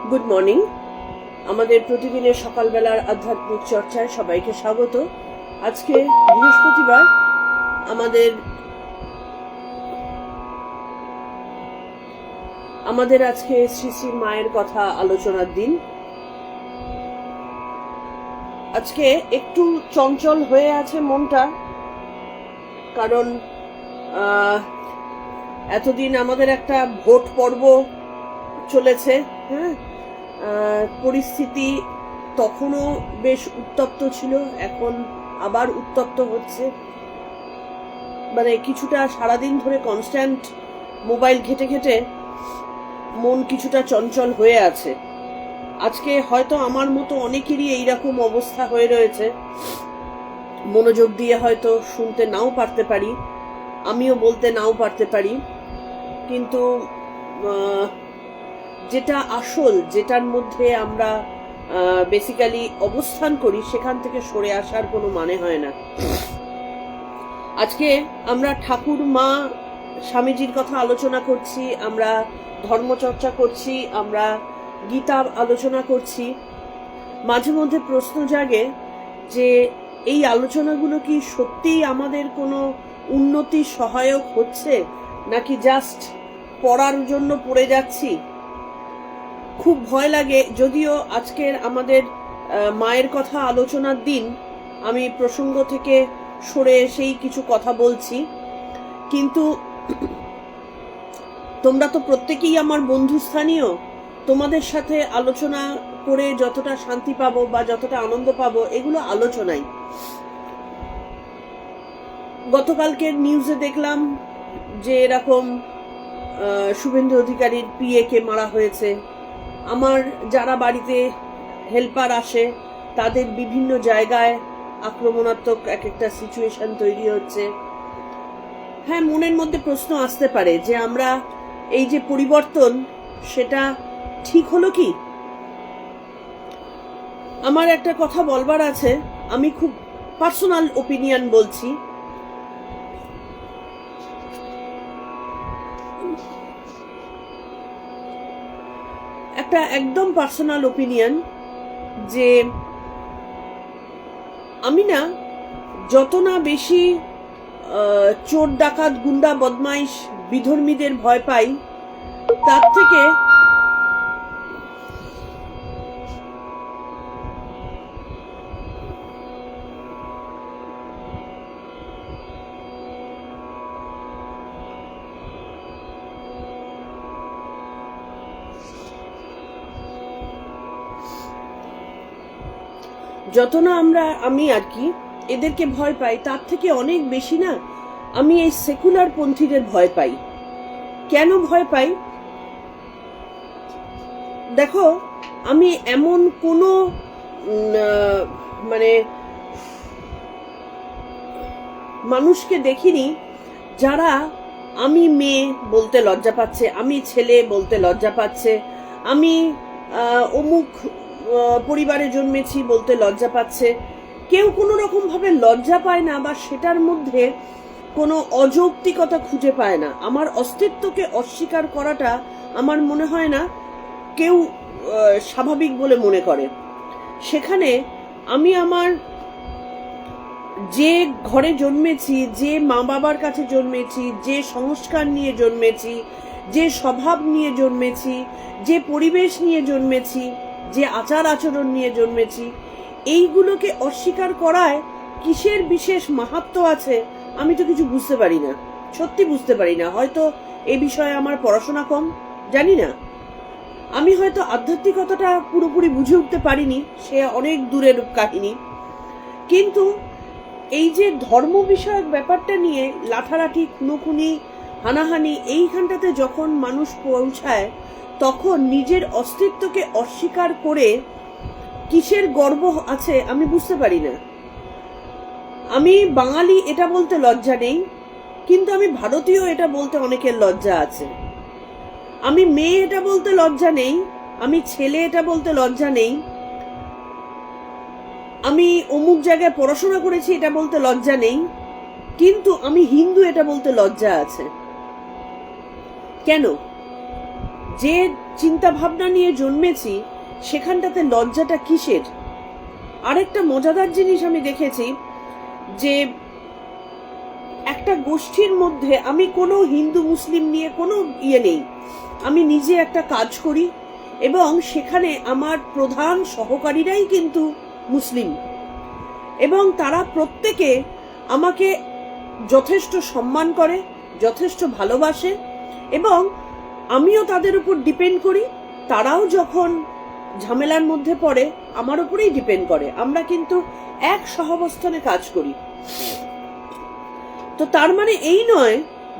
Good morning. আমাদের প্রতিদিনের সকালবেলার আধ্যাত্মিক চর্চায় সবাইকে স্বাগত। আজকে বৃহস্পতিবার, আমাদের আজকে শ্রী শ্রী মায়ের কথা আলোচনার দিন। আজকে একটু চঞ্চল হয়ে আছে মনটা, কারণ এতদিন আমাদের একটা ভোট পর্ব চলেছে। হ্যাঁ, পরিস্থিতি তখনও বেশ উত্তপ্ত ছিল, এখন আবার উত্তপ্ত হচ্ছে। মানে কিছুটা সারাদিন ধরে কনস্ট্যান্ট মোবাইল ঘেটে ঘেটে মন কিছুটা চঞ্চল হয়ে আছে। আজকে হয়তো আমার মতো অনেকেরই এইরকম অবস্থা হয়ে রয়েছে, মনোযোগ দিয়ে হয়তো শুনতে নাও পারতে পারি, আমিও বলতে নাও পারতে পারি, কিন্তু যেটা আসল, যেটার মধ্যে আমরা বেসিক্যালি অবস্থান করি, সেখান থেকে সরে আসার কোনো মানে হয় না। আজকে আমরা ঠাকুর মা স্বামীজির কথা আলোচনা করছি, আমরা ধর্মচর্চা করছি, আমরা গীতা আলোচনা করছি। মাঝে মধ্যে প্রশ্ন জাগে যে এই আলোচনাগুলো কি সত্যিই আমাদের কোনো উন্নতি সহায়ক হচ্ছে, নাকি জাস্ট পড়ার জন্য পড়ে যাচ্ছি। খুব ভয় লাগে। যদিও আজকের আমাদের মায়ের কথা আলোচনার দিন, আমি প্রসঙ্গ থেকে সরে এসেই কিছু কথা বলছি, কিন্তু তোমরা তো প্রত্যেকেই আমার বন্ধুস্থানীয়। তোমাদের সাথে আলোচনা করে যতটা শান্তি পাবো বা যতটা আনন্দ পাবো, এগুলো আলোচনাই। গতকালকের নিউজে দেখলাম যে এরকম শুভেন্দু অধিকারীর পিএ কে মারা হয়েছে। আমার যারা বাড়িতে হেল্পার আসে, তাদের বিভিন্ন জায়গায় আক্রমণাত্মক এক একটা সিচুয়েশন তৈরি হচ্ছে। হ্যাঁ, মনের মধ্যে প্রশ্ন আসতে পারে যে আমরা এই যে পরিবর্তন, সেটা ঠিক হলো কি? আমার একটা কথা বলবার আছে, আমি খুব পার্সোনাল ওপিনিয়ন বলছি। একটা একদম পার্সোনাল ওপিনিয়ন, যে আমি না যত না বেশি চোর ডাকাত গুন্ডা বদমাইশ বিধর্মীদের ভয় পাই, তার থেকে যত না আমি আর কি এদেরকে ভয় পাই, তার থেকে অনেক বেশি না আমি এই সেকুলার পন্থীদের ভয় পাই। কেন ভয় পাই? দেখো, আমি এমন কোনো মানে মানুষকে দেখিনি যারা আমি মেয়ে বলতে লজ্জা পাচ্ছে, আমি ছেলে বলতে লজ্জা পাচ্ছে, আমি অমুক পরিবারে জন্মেছি বলতে লজ্জা পাচ্ছে। কেউ কোনো রকম ভাবে লজ্জা পায় না, বা সেটার মধ্যে কোনো অযৌক্তিকতা খুঁজে পায় না। আমার অস্তিত্বকে অস্বীকার করাটা আমার মনে হয় না কেউ স্বাভাবিক বলে মনে করে। সেখানে আমি আমার যে ঘরে জন্মেছি, যে মা বাবার কাছে জন্মেছি, যে সংস্কার নিয়ে জন্মেছি, যে স্বভাব নিয়ে জন্মেছি, যে পরিবেশ নিয়ে জন্মেছি, যে আচার আচরণ নিয়ে জন্মেছি, এইগুলোকে অস্বীকার করায় কিসের বিশেষ মাহাত্ম্য আছে আমি তো কিছু বুঝতে পারি না, সত্যি বুঝতে পারি না। হয়তো এই বিষয়ে আমার পড়াশোনা কম, জানি না। আমি হয়তো আধ্যাত্মিকতাটা পুরোপুরি বুঝে উঠতে পারিনি, সে অনেক দূরের কাহিনী। কিন্তু এই যে ধর্ম বিষয়ক ব্যাপারটা নিয়ে লাঠালাঠি, খুনোখুনি, হানাহানি, এইখানটাতে যখন মানুষ পৌঁছায়, তখন নিজের অস্তিত্বকে অস্বীকার করে কিসের গর্ব আছে আমি বুঝতে পারি না। আমি বাঙালি এটা বলতে লজ্জা নেই, কিন্তু আমি ভারতীয় এটা বলতে অনেকের লজ্জা আছে। আমি মেয়ে এটা বলতে লজ্জা নেই, আমি ছেলে এটা বলতে লজ্জা নেই, আমি অমুক জায়গায় পড়াশোনা করেছি এটা বলতে লজ্জা নেই, কিন্তু আমি হিন্দু এটা বলতে লজ্জা আছে। কেন? যে চিন্তা ভাবনা নিয়ে জন্মেছি সেখানটাতে লজ্জাটা কিসের? আরেকটা মজাদার জিনিস আমি দেখেছি যে একটা গোষ্ঠীর মধ্যে আমি কোনো হিন্দু মুসলিম নিয়ে কোনো নেই, আমি নিজে একটা কাজ করি এবং সেখানে আমার প্রধান সহকারীরাই কিন্তু মুসলিম এবং তারা প্রত্যেকে আমাকে যথেষ্ট সম্মান করে, যথেষ্ট ভালোবাসে এবং আমিও তাদের উপর ডিপেন্ড করি। তারাও যখন ঝামেলার মধ্যে পড়ে আমার উপরেই ডিপেন্ড করে। আমরা কিন্তু এক সহাবস্থানে কাজ করি। তো তার মানে এই নয়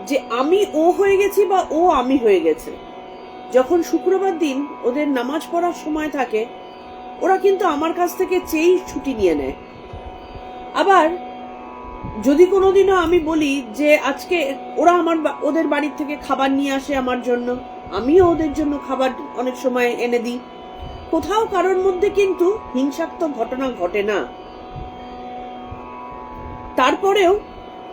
যে আমি ও হয়ে গেছি বা ও আমি হয়ে গেছে। যখন শুক্রবার দিন ওদের নামাজ পড়ার সময় থাকে ওরা কিন্তু আমার কাছ থেকে চেয়েই ছুটি নিয়ে নেয়। আবার যদি কোনোদিনও আমি বলি যে আজকে ওরা ওদের বাড়ির থেকে খাবার নিয়ে আসে আমার জন্য, আমিও ওদের জন্য খাবার অনেক সময় এনে দিই। কোথাও কারোর মধ্যে কিন্তু হিংসাত্মক ঘটনা ঘটে না। তারপরেও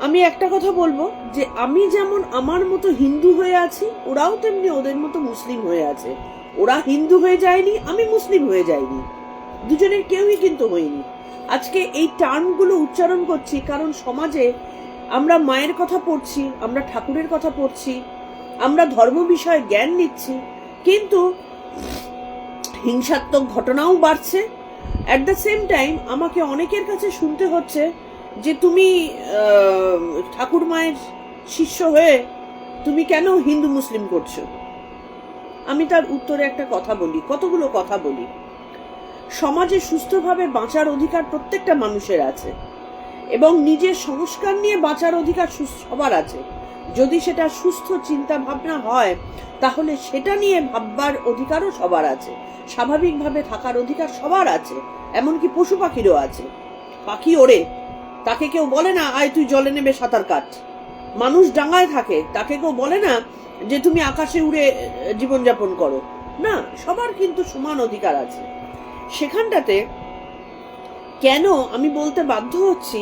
আমি একটা কথা বলবো যে আমি যেমন আমার মতো হিন্দু হয়ে আছি, ওরাও তেমনি ওদের মতো মুসলিম হয়ে আছে। ওরা হিন্দু হয়ে যায়নি, আমি মুসলিম হয়ে যাইনি, দুজনের কেউই কিন্তু হয়নি। আজকে এই টার্মগুলো উচ্চারণ করছি কারণ সমাজে আমরা মায়ের কথা পড়ছি, আমরা ঠাকুরের কথা পড়ছি, আমরা ধর্ম বিষয়ে জ্ঞান নিচ্ছি, কিন্তু হিংসাত্মক ঘটনাও বাড়ছে। অ্যাট দ্য সেম টাইম আমাকে অনেকের কাছে শুনতে হচ্ছে যে তুমি ঠাকুর মায়ের শিষ্য হয়ে তুমি কেন হিন্দু মুসলিম করছো? আমি তার উত্তরে একটা কথা বলি, কতগুলো কথা বলি। সমাজে সুস্থভাবে বাঁচার অধিকার প্রত্যেকটা মানুষের আছে এবং নিজের সংস্কার নিয়ে বাঁচার অধিকার সবার আছে। যদি সেটা সুস্থ চিন্তা ভাবনা হয় তাহলে সেটা নিয়ে ভাববার অধিকারও সবার আছে, স্বাভাবিকভাবে থাকার অধিকার সবার আছে, এমনকি পশু পাখিরও আছে। পাখি ওড়ে, তাকে কেউ বলে না আয় তুই জলে নেমে সাঁতার কাট। মানুষ ডাঙায় থাকে, তাকে কেউ বলে না যে তুমি আকাশে উড়ে জীবনযাপন করো। না, সবার কিন্তু সমান অধিকার আছে। সেখানটাতে কেন আমি বলতে বাধ্য হচ্ছি,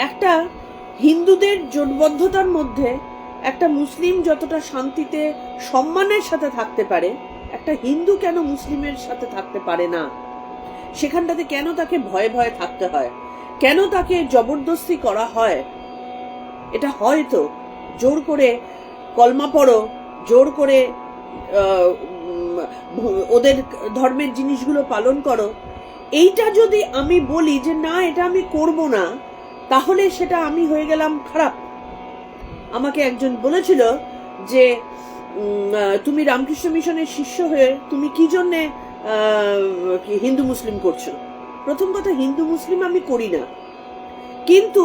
একটা হিন্দুদের জোটবদ্ধতার মধ্যে একটা মুসলিম যতটা শান্তিতে সম্মানের সাথে থাকতে পারে, একটা হিন্দু কেন মুসলিমের সাথে থাকতে পারে না? সেখানটাতে কেন তাকে ভয়ে ভয়ে থাকতে হয়? কেন তাকে জবরদস্তি করা হয়? এটা হয়তো জোর করে কলমা পড়ো, জোর করে ওদের ধর্মের জিনিসগুলো পালন করো, এইটা যদি আমি বলি যে না এটা আমি করব না, তাহলে সেটা আমি হয়ে গেলাম খারাপ। আমাকে একজন বলেছিল যে তুমি রামকৃষ্ণ মিশনের শিষ্য হয়ে তুমি কি জন্যে হিন্দু মুসলিম করছো? প্রথম কথা, হিন্দু মুসলিম আমি করি না, কিন্তু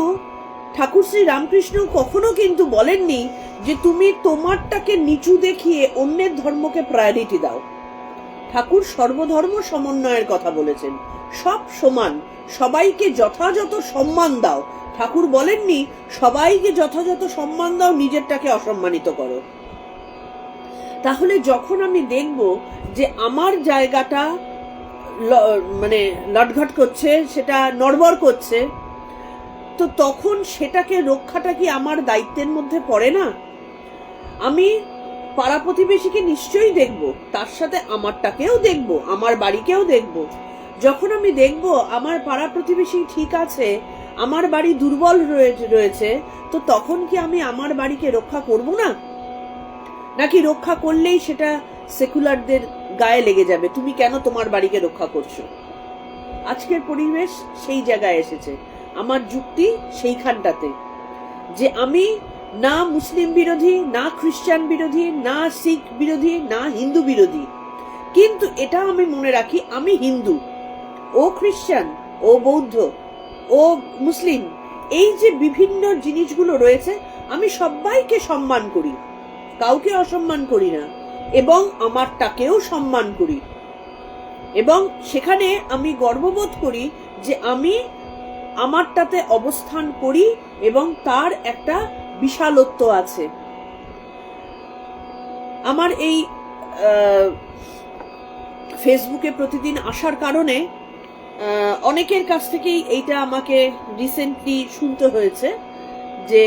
ঠাকুর শ্রী রামকৃষ্ণ কখনো কিন্তু বলেননি যে তুমি তোমারটাকে নিচু দেখিয়ে অন্যের ধর্মকে প্রায়োরিটি দাও। ঠাকুর সর্বধর্ম সমন্বয়ের কথা বলেছেন, সব সমান, সবাইকে যথাযথ সম্মান দাও। ঠাকুর বলেননি সবাইকে যথাযথ সম্মান দাও, নিজেরটাকে অসম্মানিত করো। তাহলে যখন আমি দেখব যে আমার জায়গাটা মানে লটঘট করছে, সেটা নড়বড় করছে, তো তখন সেটাকে রক্ষাটা কি আমার দায়িত্বের মধ্যে পড়ে না? আমি পাড়া প্রতিবেশীকে নিশ্চয়ই দেখব, তার সাথে আমারটাকেও দেখব, আমার বাড়িকেও দেখব। যখন আমি দেখব আমার পাড়া প্রতিবেশী ঠিক আছে, আমার বাড়ি দুর্বল রয়েছে, তো তখন কি আমি আমার বাড়িকে রক্ষা করব না? নাকি রক্ষা করলেই সেটা সেকুলারদের গায়ে লেগে যাবে, তুমি কেন তোমার বাড়িকে রক্ষা করছো? আজকের পরিবেশ সেই জায়গায় এসেছে। আমার যুক্তি সেইখানটাতে যে আমি না মুসলিম বিরোধী, না খ্রিস্টান বিরোধী, না শিখ বিরোধী, না হিন্দু বিরোধী, কিন্তু এটা আমি মনে রাখি আমি হিন্দু, ও খ্রিস্টান, ও বৌদ্ধ, ও মুসলিম, এই যে বিভিন্ন জিনিসগুলো রয়েছে আমি সবাইকে সম্মান করি, কাউকে অসম্মান করি না, এবং আমারটাকেও সম্মান করি। এবং সেখানে আমি গর্ববোধ করি যে আমি আমারটাতে অবস্থান করি এবং তার একটা বিশালত্ব আছে। আমার এই ফেসবুকে প্রতিদিন আসার কারণে অনেকের কাছ থেকেই এইটা আমাকে রিসেন্টলি শুনতে হয়েছে যে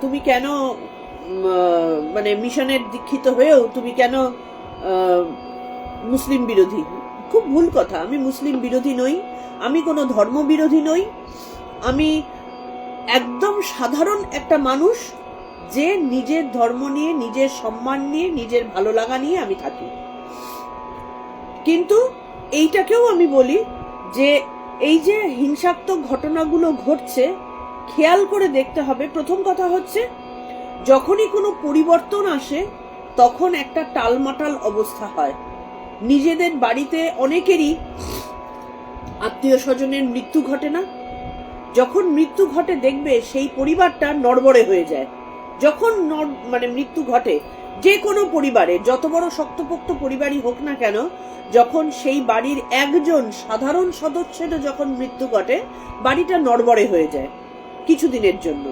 তুমি কেন মানে মিশনের দীক্ষিত হয়েও তুমি কেন মুসলিম বিরোধী। খুব ভুল কথা, আমি মুসলিম বিরোধী নই, আমি কোনো ধর্ম বিরোধী নই, আমি একদম সাধারণ একটা মানুষ যে নিজের ধর্ম নিয়ে, নিজের সম্মান নিয়ে, নিজের ভালো লাগা নিয়ে আমি থাকি। কিন্তু এইটাকেও আমি বলি যে এই যে হিংসাত্মক ঘটনাগুলো ঘটছে, খেয়াল করে দেখতে হবে। প্রথম কথা হচ্ছে, যখনই কোনো পরিবর্তন আসে তখন একটা টালমাটাল অবস্থা হয়। নিজেদের বাড়িতে অনেকেরই আত্মীয় স্বজনের মৃত্যু ঘটে না? যখন মৃত্যু ঘটে দেখবে সেই পরিবারটা নড়বড়ে হয়ে যায়। যখন মানে মৃত্যু ঘটে যে কোনো পরিবারে, যত বড় শক্তপোক্ত পরিবারই হোক না কেন, যখন সেই বাড়ির একজন সাধারণ সদস্যেরও যখন মৃত্যু ঘটে, বাড়িটা নড়বড়ে হয়ে যায় কিছুদিনের জন্য।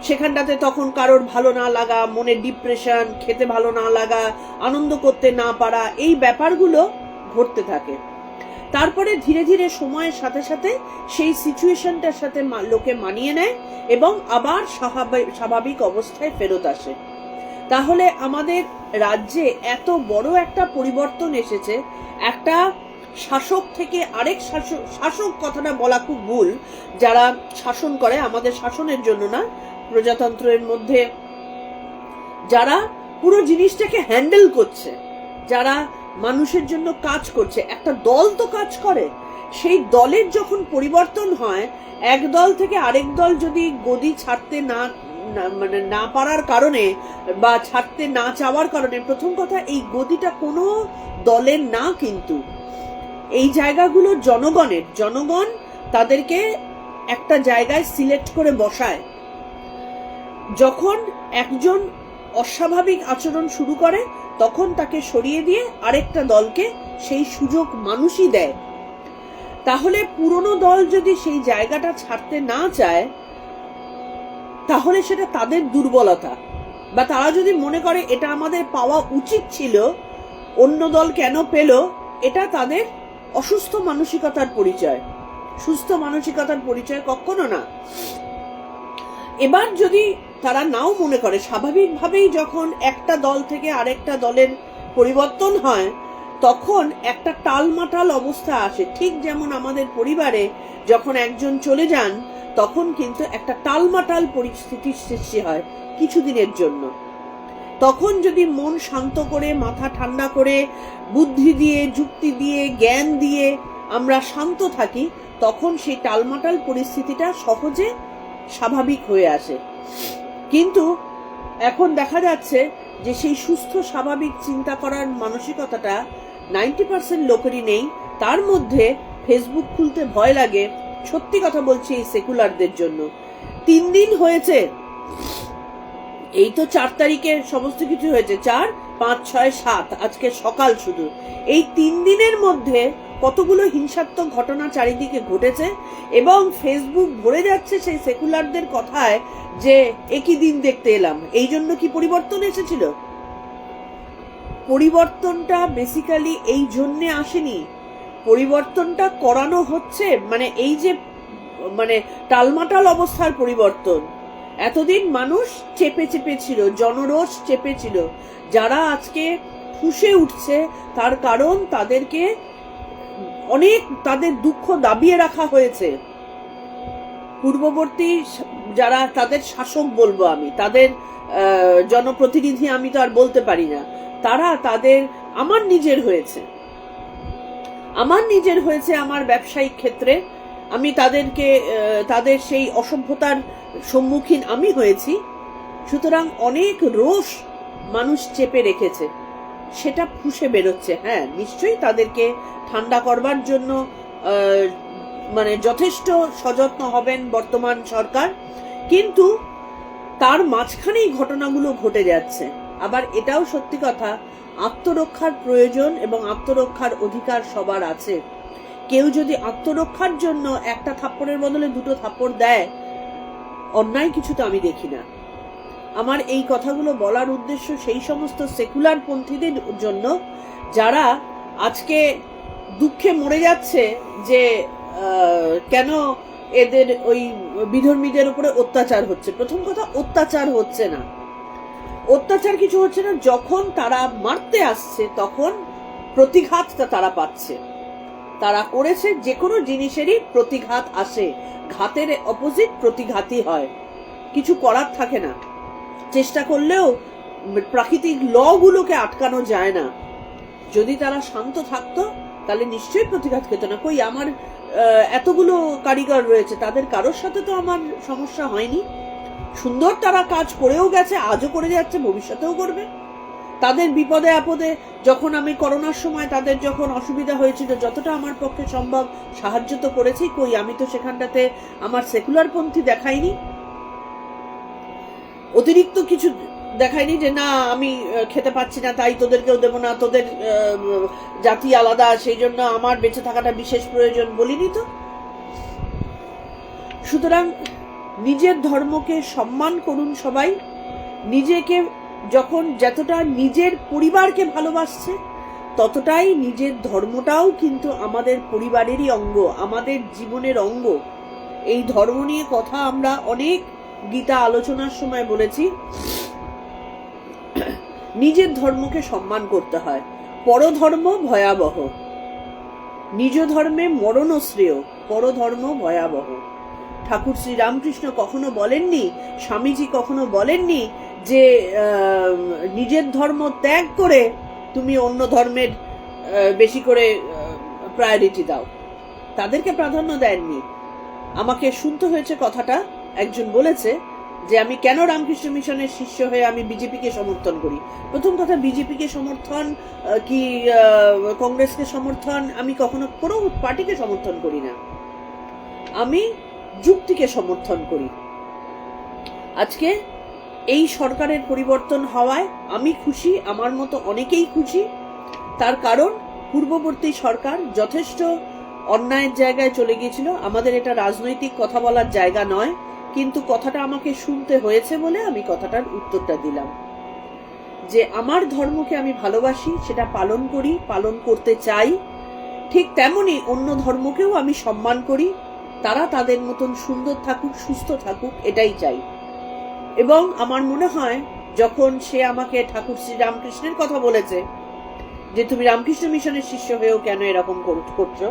সেখানটাতে তখন কারোর ভালো না লাগা, মনে ডিপ্রেশন, খেতে ভালো না লাগা, আনন্দ করতে না পারা, এই ব্যাপারগুলো ঘটতে থাকে। তারপরে ধীরে ধীরে সময়ের সাথে সাথে সেই সিচুয়েশনটার সাথে লোকে মানিয়ে নেয় এবং আবার স্বাভাবিক অবস্থায় ফেরত আসে। তাহলে আমাদের রাজ্যে এত বড় একটা পরিবর্তন এসেছে, একটা শাসক থেকে আরেক শাসক কথাটা বলা খুব ভুল, যারা শাসন করে, আমাদের শাসনের জন্য না, প্রজাতন্ত্রের মধ্যে যারা পুরো জিনিসটাকে হ্যান্ডেল করছে, যারা মানুষের জন্য কাজ করছে, একটা দল তো কাজ করে। সেই দলের যখন পরিবর্তন হয়, এক দল থেকে আরেক দল যদি গদি ছাড়তে মানে না পারার কারণে বা ছাড়তে না চাওয়ার কারণে, প্রথম কথা এই গদিটা কোনো দলের না, কিন্তু এই জায়গাগুলো জনগণের। জনগণ তাদেরকে একটা জায়গায় সিলেক্ট করে বসায়। যখন একজন অস্বাভাবিক আচরণ শুরু করে তখন তাকে সরিয়ে দিয়ে আরেকটা দলকে সেই সুযোগ মানুষই দেয়। তাহলে পুরনো দল যদি সেই জায়গাটা ছাড়তে না চায়, তাহলে সেটা তাদের দুর্বলতা, বা তারা যদি মনে করে এটা আমাদের পাওয়া উচিত ছিল, অন্য দল কেন পেল, এটা তাদের অসুস্থ মানসিকতার পরিচয়। সুস্থ মানসিকতার পরিচয় কখনো না। এবার যদি তারা নাও মনে করে, স্বাভাবিকভাবেই যখন একটা দল থেকে আরেকটা দলের পরিবর্তন হয় তখন একটা টালমাটাল অবস্থা আসে। ঠিক যেমন আমাদের পরিবারে যখন একজন চলে যান তখন কিন্তু একটা টালমাটাল পরিস্থিতির সৃষ্টি হয় কিছুদিনের জন্য। তখন যদি মন শান্ত করে, মাথা ঠান্ডা করে, বুদ্ধি দিয়ে, যুক্তি দিয়ে, জ্ঞান দিয়ে আমরা শান্ত থাকি, তখন সেই টালমাটাল পরিস্থিতিটা সহজে স্বাভাবিক হয়ে আসে। কিন্তু এখন দেখা যাচ্ছে যে সেই সুস্থ স্বাভাবিক চিন্তা করার মানসিকতাটা 90% লোকেরই নেই। তার মধ্যে ফেসবুক খুলতে ভয় লাগে। সত্যি কথা বলছি, এই সেকুলারদের জন্য 3 দিন হয়েছে, এই তো 4 তারিখে সমস্ত কিছু হয়েছে, 4, 5, 6, 7, আজকে সকাল শুধু। এই 3 দিনের মধ্যে কতগুলো হিংসাত্মক ঘটনা চারিদিকে ঘটেছে এবং ফেসবুক ভরে যাচ্ছে সেই সেকুলারদের কথায় যে একই দিন দেখতে এলাম। এই জন্য কি পরিবর্তন এসেছিল? পরিবর্তনটা বেসিক্যালি এই জন্যে আসেনি, পরিবর্তনটা করানো হচ্ছে। মানে এই যে মানে টালমাটাল অবস্থার পরিবর্তন, এতদিন মানুষ চেপে চেপে ছিল, জনরোষ চেপে ছিল। যারা আজকে ফুঁসে উঠছে তার কারণ তাদেরকে অনেক, তাদের দুঃখ দাবিয়ে রাখা হয়েছে। পূর্ববর্তী যারা, তাদের শাসক বলবো আমি, তাদের জনপ্রতিনিধি আমি তো আর বলতে পারি না, তারা তাদের আমার নিজের হয়েছে আমার ব্যবসায়িক ক্ষেত্রে। আমি তাদেরকে, তাদের সেই অসভ্যতার সম্মুখীন আমি হয়েছি। সুতরাং অনেক রোষ মানুষ চেপে রেখেছে, সেটা ফুঁসে বেরোচ্ছে। হ্যাঁ, নিশ্চয়ই তাদেরকে ঠান্ডা করবার জন্য মানে যথেষ্ট সযত্ন হবেন বর্তমান সরকার, কিন্তু তার মাঝখানেই ঘটনাগুলো ঘটে যাচ্ছে। আবার এটাও সত্যি কথা, আত্মরক্ষার প্রয়োজন এবং আত্মরক্ষার অধিকার সবার আছে। কেউ যদি আত্মরক্ষার জন্য একটা থাপ্পড়ের বদলে 2টো থাপ্পড় দেয়, অন্যায় কিছু তো আমি দেখি না। আমার এই কথাগুলো বলার উদ্দেশ্য সেই সমস্ত সেকুলার পন্থীদের জন্য যারা আজকে দুঃখে মরে যাচ্ছে যে কেন এদের ওই বিধর্মীদের উপরে অত্যাচার হচ্ছে। প্রথম কথা, অত্যাচার হচ্ছে না, অত্যাচার কিছু হচ্ছে না, যখন তারা মারতে আসছে তখন প্রতিঘাতটা তারা পাচ্ছে। তারা করেছে, যে কোনো জিনিসেরই প্রতিঘাত আসে, ঘাতের অপোজিট প্রতিঘাতই হয়, কিছু করার থাকে না। চেষ্টা করলেও প্রাকৃতিক ল গুলোকে আটকানো যায় না। যদি তারা শান্ত থাকতো তাহলে নিশ্চয়ই প্রতিঘাত খেত না। কই আমার এতগুলো কারিগর রয়েছে, তাদের কারোর সাথে তো আমার সমস্যা হয়নি। সুন্দর তারা কাজ করেও গেছে, আজও করে যাচ্ছে, ভবিষ্যতেও করবে। তাদের বিপদে আপদে, যখন আমি করোনার সময় তাদের যখন অসুবিধা হয়েছিল, যতটা আমার পক্ষে সম্ভব সাহায্য তো করেছি। কই আমি তো সেখানটাতে আমার সেকুলার পন্থী দেখাইনি, অতিরিক্ত কিছু দেখায়নি যে না আমি খেতে পাচ্ছি না তাই তোদেরকেও দেবো না, তোদের জাতি আলাদা সেই জন্য আমার বেঁচে থাকাটা বিশেষ প্রয়োজন, বলিনি তো। সুতরাং নিজের ধর্মকে সম্মান করুন সবাই। নিজেকে যখন যতটা নিজের পরিবারকে ভালোবাসছে, ততটাই নিজের ধর্মটাও কিন্তু আমাদের পরিবারেরই অঙ্গ, আমাদের জীবনের অঙ্গ। এই ধর্ম নিয়ে কথা আমরা অনেক গীতা আলোচনার সময় বলেছি। নিজের ধর্মকে সম্মান করতে হয়। পরধর্ম ভয়াবহ, নিজ ধর্মে মরণ শ্রেয়, পরধর্ম ভয়াবহ। ঠাকুর শ্রী রামকৃষ্ণ কখনো বলেননি, স্বামীজি কখনো বলেননি যে নিজের ধর্ম ত্যাগ করে তুমি অন্য ধর্মের বেশি করে প্রায়োরিটি দাও। তাদেরকে প্রাধান্য দেননি। আমাকে শুনতে হয়েছে কথাটা, একজন বলেছে যে আমি কেন রামকৃষ্ণ মিশনের শিষ্য হয়ে আমি বিজেপিকে সমর্থন করি। প্রথম কথা, বিজেপিকে সমর্থন কি কংগ্রেসকে সমর্থন, আমি কখনো কোনো পার্টিকে সমর্থন করি না। আমি যুক্তিকে সমর্থন করি। আজকে এই সরকারের পরিবর্তন হওয়ায় আমি খুশি, আমার মতো অনেকেই খুশি। তার কারণ পূর্ববর্তী সরকার যথেষ্ট অন্যায়ের জায়গায় চলে গিয়েছিল। আমাদের এটা রাজনৈতিক কথা বলার জায়গা নয়, কিন্তু কথাটা আমাকে শুনতে হয়েছে বলে আমি কথাটার উত্তরটা দিলাম। যে আমার ধর্মকে আমি ভালোবাসি, সেটা পালন করি, পালন করতে চাই। ঠিক তেমনি অন্য ধর্মকেও আমি সম্মান করি। তারা তাদের মতন সুন্দর থাকুক, সুস্থ থাকুক, এটাই চাই। এবং আমার মনে হয় যখন সে আমাকে ঠাকুর শ্রী রামকৃষ্ণের কথা বলেছে যে তুমি রামকৃষ্ণ মিশনের শিষ্য হয়েও কেন এরকম করছো,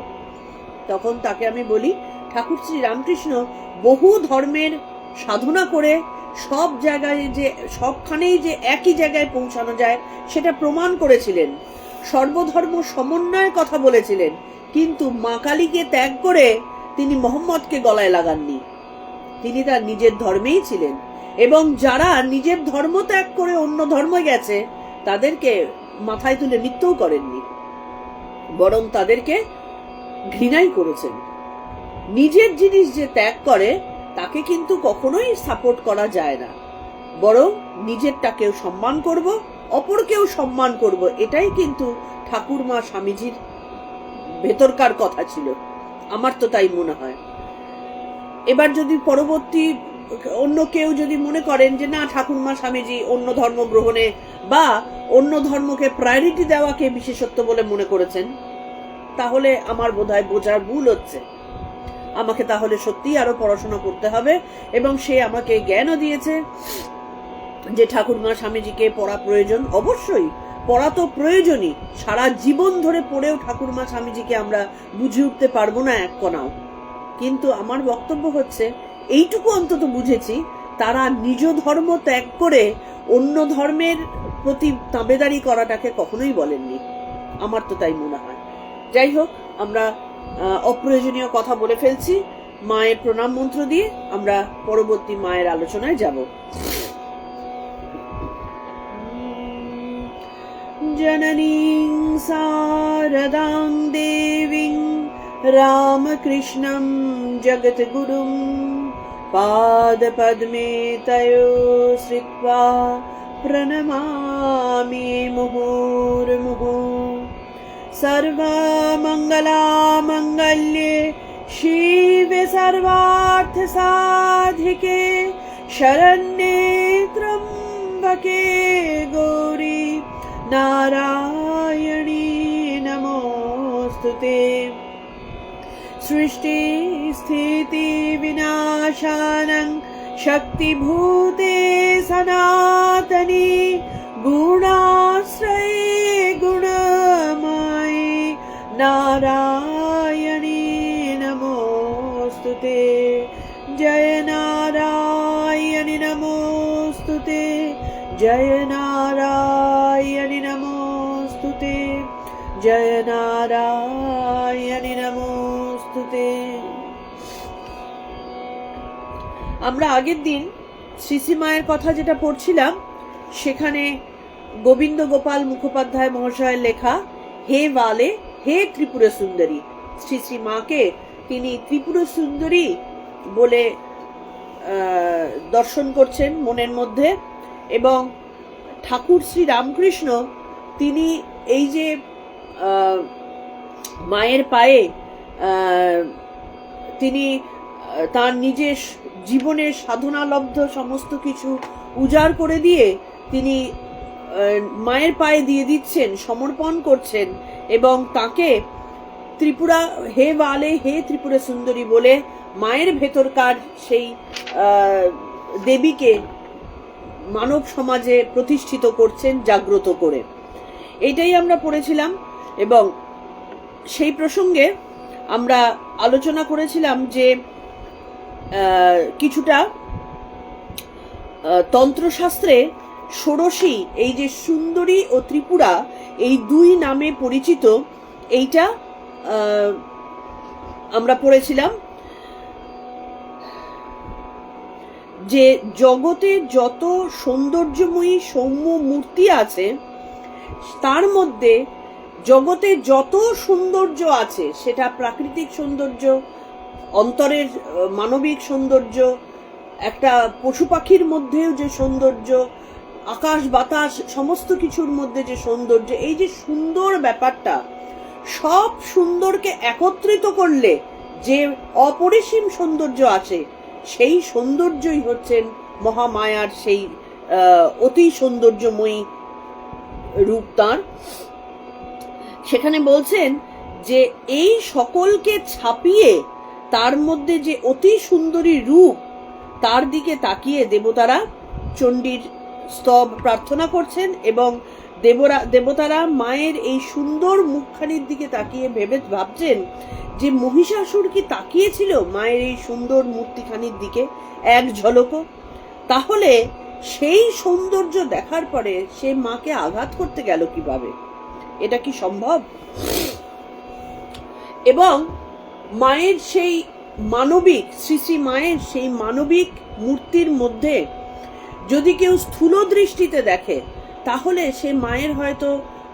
তখন তাকে আমি বলি ঠাকুর শ্রী রামকৃষ্ণ বহু ধর্মের সাধনা করে সব জায়গায় যে সবখানেই যে একই জায়গায় পৌঁছানো যায় সেটা প্রমাণ করেছিলেন। সর্বধর্ম সমন্বয়ের কথা বলেছিলেন, কিন্তু মা কালীকে ত্যাগ করে তিনি মোহাম্মদকে গলায় লাগাননি। তিনি তার নিজের ধর্মেই ছিলেন। এবং যারা নিজের ধর্ম ত্যাগ করে অন্য ধর্মে গেছে তাদেরকে মাথায় তুলে নৃত্যও করেননি, বরং তাদেরকে ঘৃণাই করেছেন। নিজের জিনিস যে ত্যাগ করে তাকে কিন্তু কখনোই সাপোর্ট করা যায় না, বরং নিজেরটাকেও সম্মান করব, অপরকেও সম্মান করব, এটাই কিন্তু ঠাকুরমা স্বামীজির ভেতরকার কথা ছিল। আমার তো তাই মনে হয়। এবার যদি পরবর্তী অন্য কেউ যদি মনে করেন যে না ঠাকুরমা স্বামীজি অন্য ধর্ম গ্রহণে বা অন্য ধর্মকে প্রায়োরিটি দেওয়াকে বিশেষত্ব বলে মনে করেছেন, তাহলে আমার বোধহয় বোঝার ভুল হচ্ছে। আমাকে তাহলে সত্যিই আরো পড়াশোনা করতে হবে। এবং সে আমাকে জ্ঞানও দিয়েছে যে ঠাকুরমা স্বামীজিকে পড়া প্রয়োজন। অবশ্যই পড়া তো প্রয়োজনই, সারা জীবন ধরে পড়েও ঠাকুরমা স্বামীজিকে আমরা বুঝে উঠতে পারবো না এক কণাও। কিন্তু আমার বক্তব্য হচ্ছে এইটুকু অন্তত বুঝেছি, তারা নিজ ধর্ম ত্যাগ করে অন্য ধর্মের প্রতি তাবেদারি করাটাকে কখনোই বলেননি। আমার তো তাই মনে হয়। যাই হোক, আমরা অপ্রয়োজনীয় কথা বলে ফেলছি। মায়ের প্রণাম মন্ত্র দিয়ে আমরা পরবর্তী মায়ের আলোচনায় যাব। জননীং শারদাং দেবীং রামকৃষ্ণং জগৎগুরুং পাদ পদ্মে তয়ো শ্রিত্বা প্রণমামি মুহুর্মুহুঃ। सर्वमङ्गलामङ्गल्ये शिवे सर्वार्थसाधिके शरण्ये त्र्यम्बके गौरी नारायणी नमोऽस्तुते। सृष्टिस्थितिविनाशानं शक्तिभूते सनातनी गुणाश्रये गुणमयी नारायणी नमोस्तुते जय नारायणी नमोस्तुते जय नारायणी नमोस्तुते जय नारायणी नमोस्तुते। আমরা আগের দিন শ্রী মায়ের কথা যেটা পড়ছিলাম, সেখানে গোবিন্দ গোপাল মুখোপাধ্যায় মহাশয়ের লেখা হে বালে হে ত্রিপুরা সুন্দরী, শ্রী মাকে তিনি ত্রিপুরা সুন্দরী বলে দর্শন করছেন মনের মধ্যে। এবং ঠাকুর শ্রী রামকৃষ্ণ তিনি এই যে মায়ের পায়ে তিনি তার নিজের জীবনের সাধনালব্ধ সমস্ত কিছু উজাড় করে দিয়ে তিনি মায়ের পায়ে দিয়ে দিচ্ছেন, সমর্পণ করছেন এবং তাকে ত্রিপুরা হে বালে হে ত্রিপুরা সুন্দরী বলে মায়ের ভেতরকার সেই দেবীকে মানব সমাজে প্রতিষ্ঠিত করছেন জাগ্রত করে। এইটাই আমরা পড়েছিলাম এবং সেই প্রসঙ্গে আমরা আলোচনা করেছিলাম যে কিছুটা তন্ত্রশাস্ত্রে ষোড়শী এই যে সুন্দরী ও ত্রিপুরা এই দুই নামে পরিচিত, এইটা আমরা পড়েছিলাম যে জগতে যত সৌন্দর্যময়ী সৌম্য মূর্তি আছে তার মধ্যে জগতে যত সৌন্দর্য আছে, সেটা প্রাকৃতিক সৌন্দর্য, অন্তরের মানবিক সৌন্দর্য, একটা পশু পাখির মধ্যেও যে সৌন্দর্য, আকাশ বাতাস সমস্ত কিছুর মধ্যে যে সৌন্দর্য, এই যে সুন্দর ব্যাপারটা, সব সুন্দরকে একত্রিত করলে যে অপরিসীম সৌন্দর্য আছে, সেই সৌন্দর্যই হচ্ছেন মহামায়ার সেই অতি সৌন্দর্যময়ী রূপ তাঁর। সেখানে বলছেন যে এই সকলকে ছাপিয়ে তার মধ্যে যে অতি সুন্দরী রূপ, তার দিকে তাকিয়ে দেবতারা চণ্ডীর স্তব প্রার্থনা করছেন এবং দেবতারা মায়ের এই সুন্দর মুখখানির দিকে তাকিয়ে ভাবছেন যে মহিষাসুর কি তাকিয়েছিল মায়ের এই সুন্দর মূর্তিখানির দিকে এক ঝলকও? তাহলে সেই সৌন্দর্য দেখার পরে সে মাকে আঘাত করতে গেল কিভাবে? এটা কি সম্ভব? এবং মায়ের সেই মানবিক শ্রী মায়ের সেই মানবিক মূর্তির মধ্যে যদি কেউ স্থূল দৃষ্টিতে দেখে, তাহলে সে মায়ের হয়তো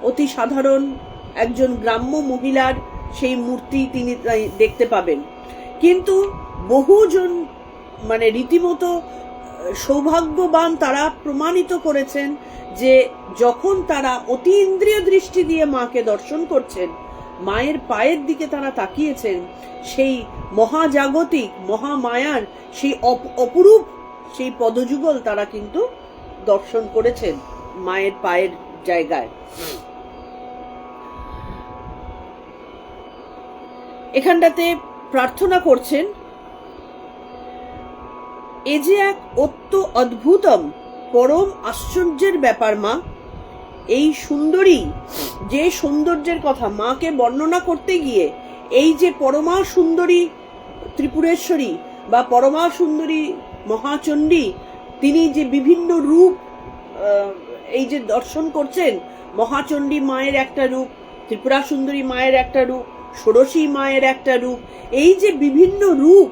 অতি সাধারণ একজন গ্রাম্য মহিলার সেই মূর্তি তিনি দেখতে পাবেন। কিন্তু বহুজন মানে রীতিমতো সৌভাগ্যবান তারা প্রমাণিত করেছেন যে যখন তারা অতি ইন্দ্রিয় দৃষ্টি দিয়ে মাকে দর্শন করছেন, মায়ের পায়ের দিকে তারা তাকিয়েছেন, সেই মহাজাগতিক মহামায়ার সেই অপরূপ সেই পদযুগল তারা কিন্তু দর্শন করেছেন মায়ের পায়ের জায়গায়। এখানটাতে প্রার্থনা করছেন, এ যে এক অত্য অদ্ভুতম পরম আশ্চর্যের ব্যাপার মা। এই সুন্দরী যে সৌন্দর্যের কথা মাকে বর্ণনা করতে গিয়ে এই যে পরমা সুন্দরী ত্রিপুরেশ্বরী বা পরমা সুন্দরী মহাচণ্ডী, তিনি যে বিভিন্ন রূপ এই যে দর্শন করছেন, মহাচণ্ডী মায়ের একটা রূপ, ত্রিপুরা সুন্দরী মায়ের একটা রূপ, ষোড়শী মায়ের একটা রূপ, এই যে বিভিন্ন রূপ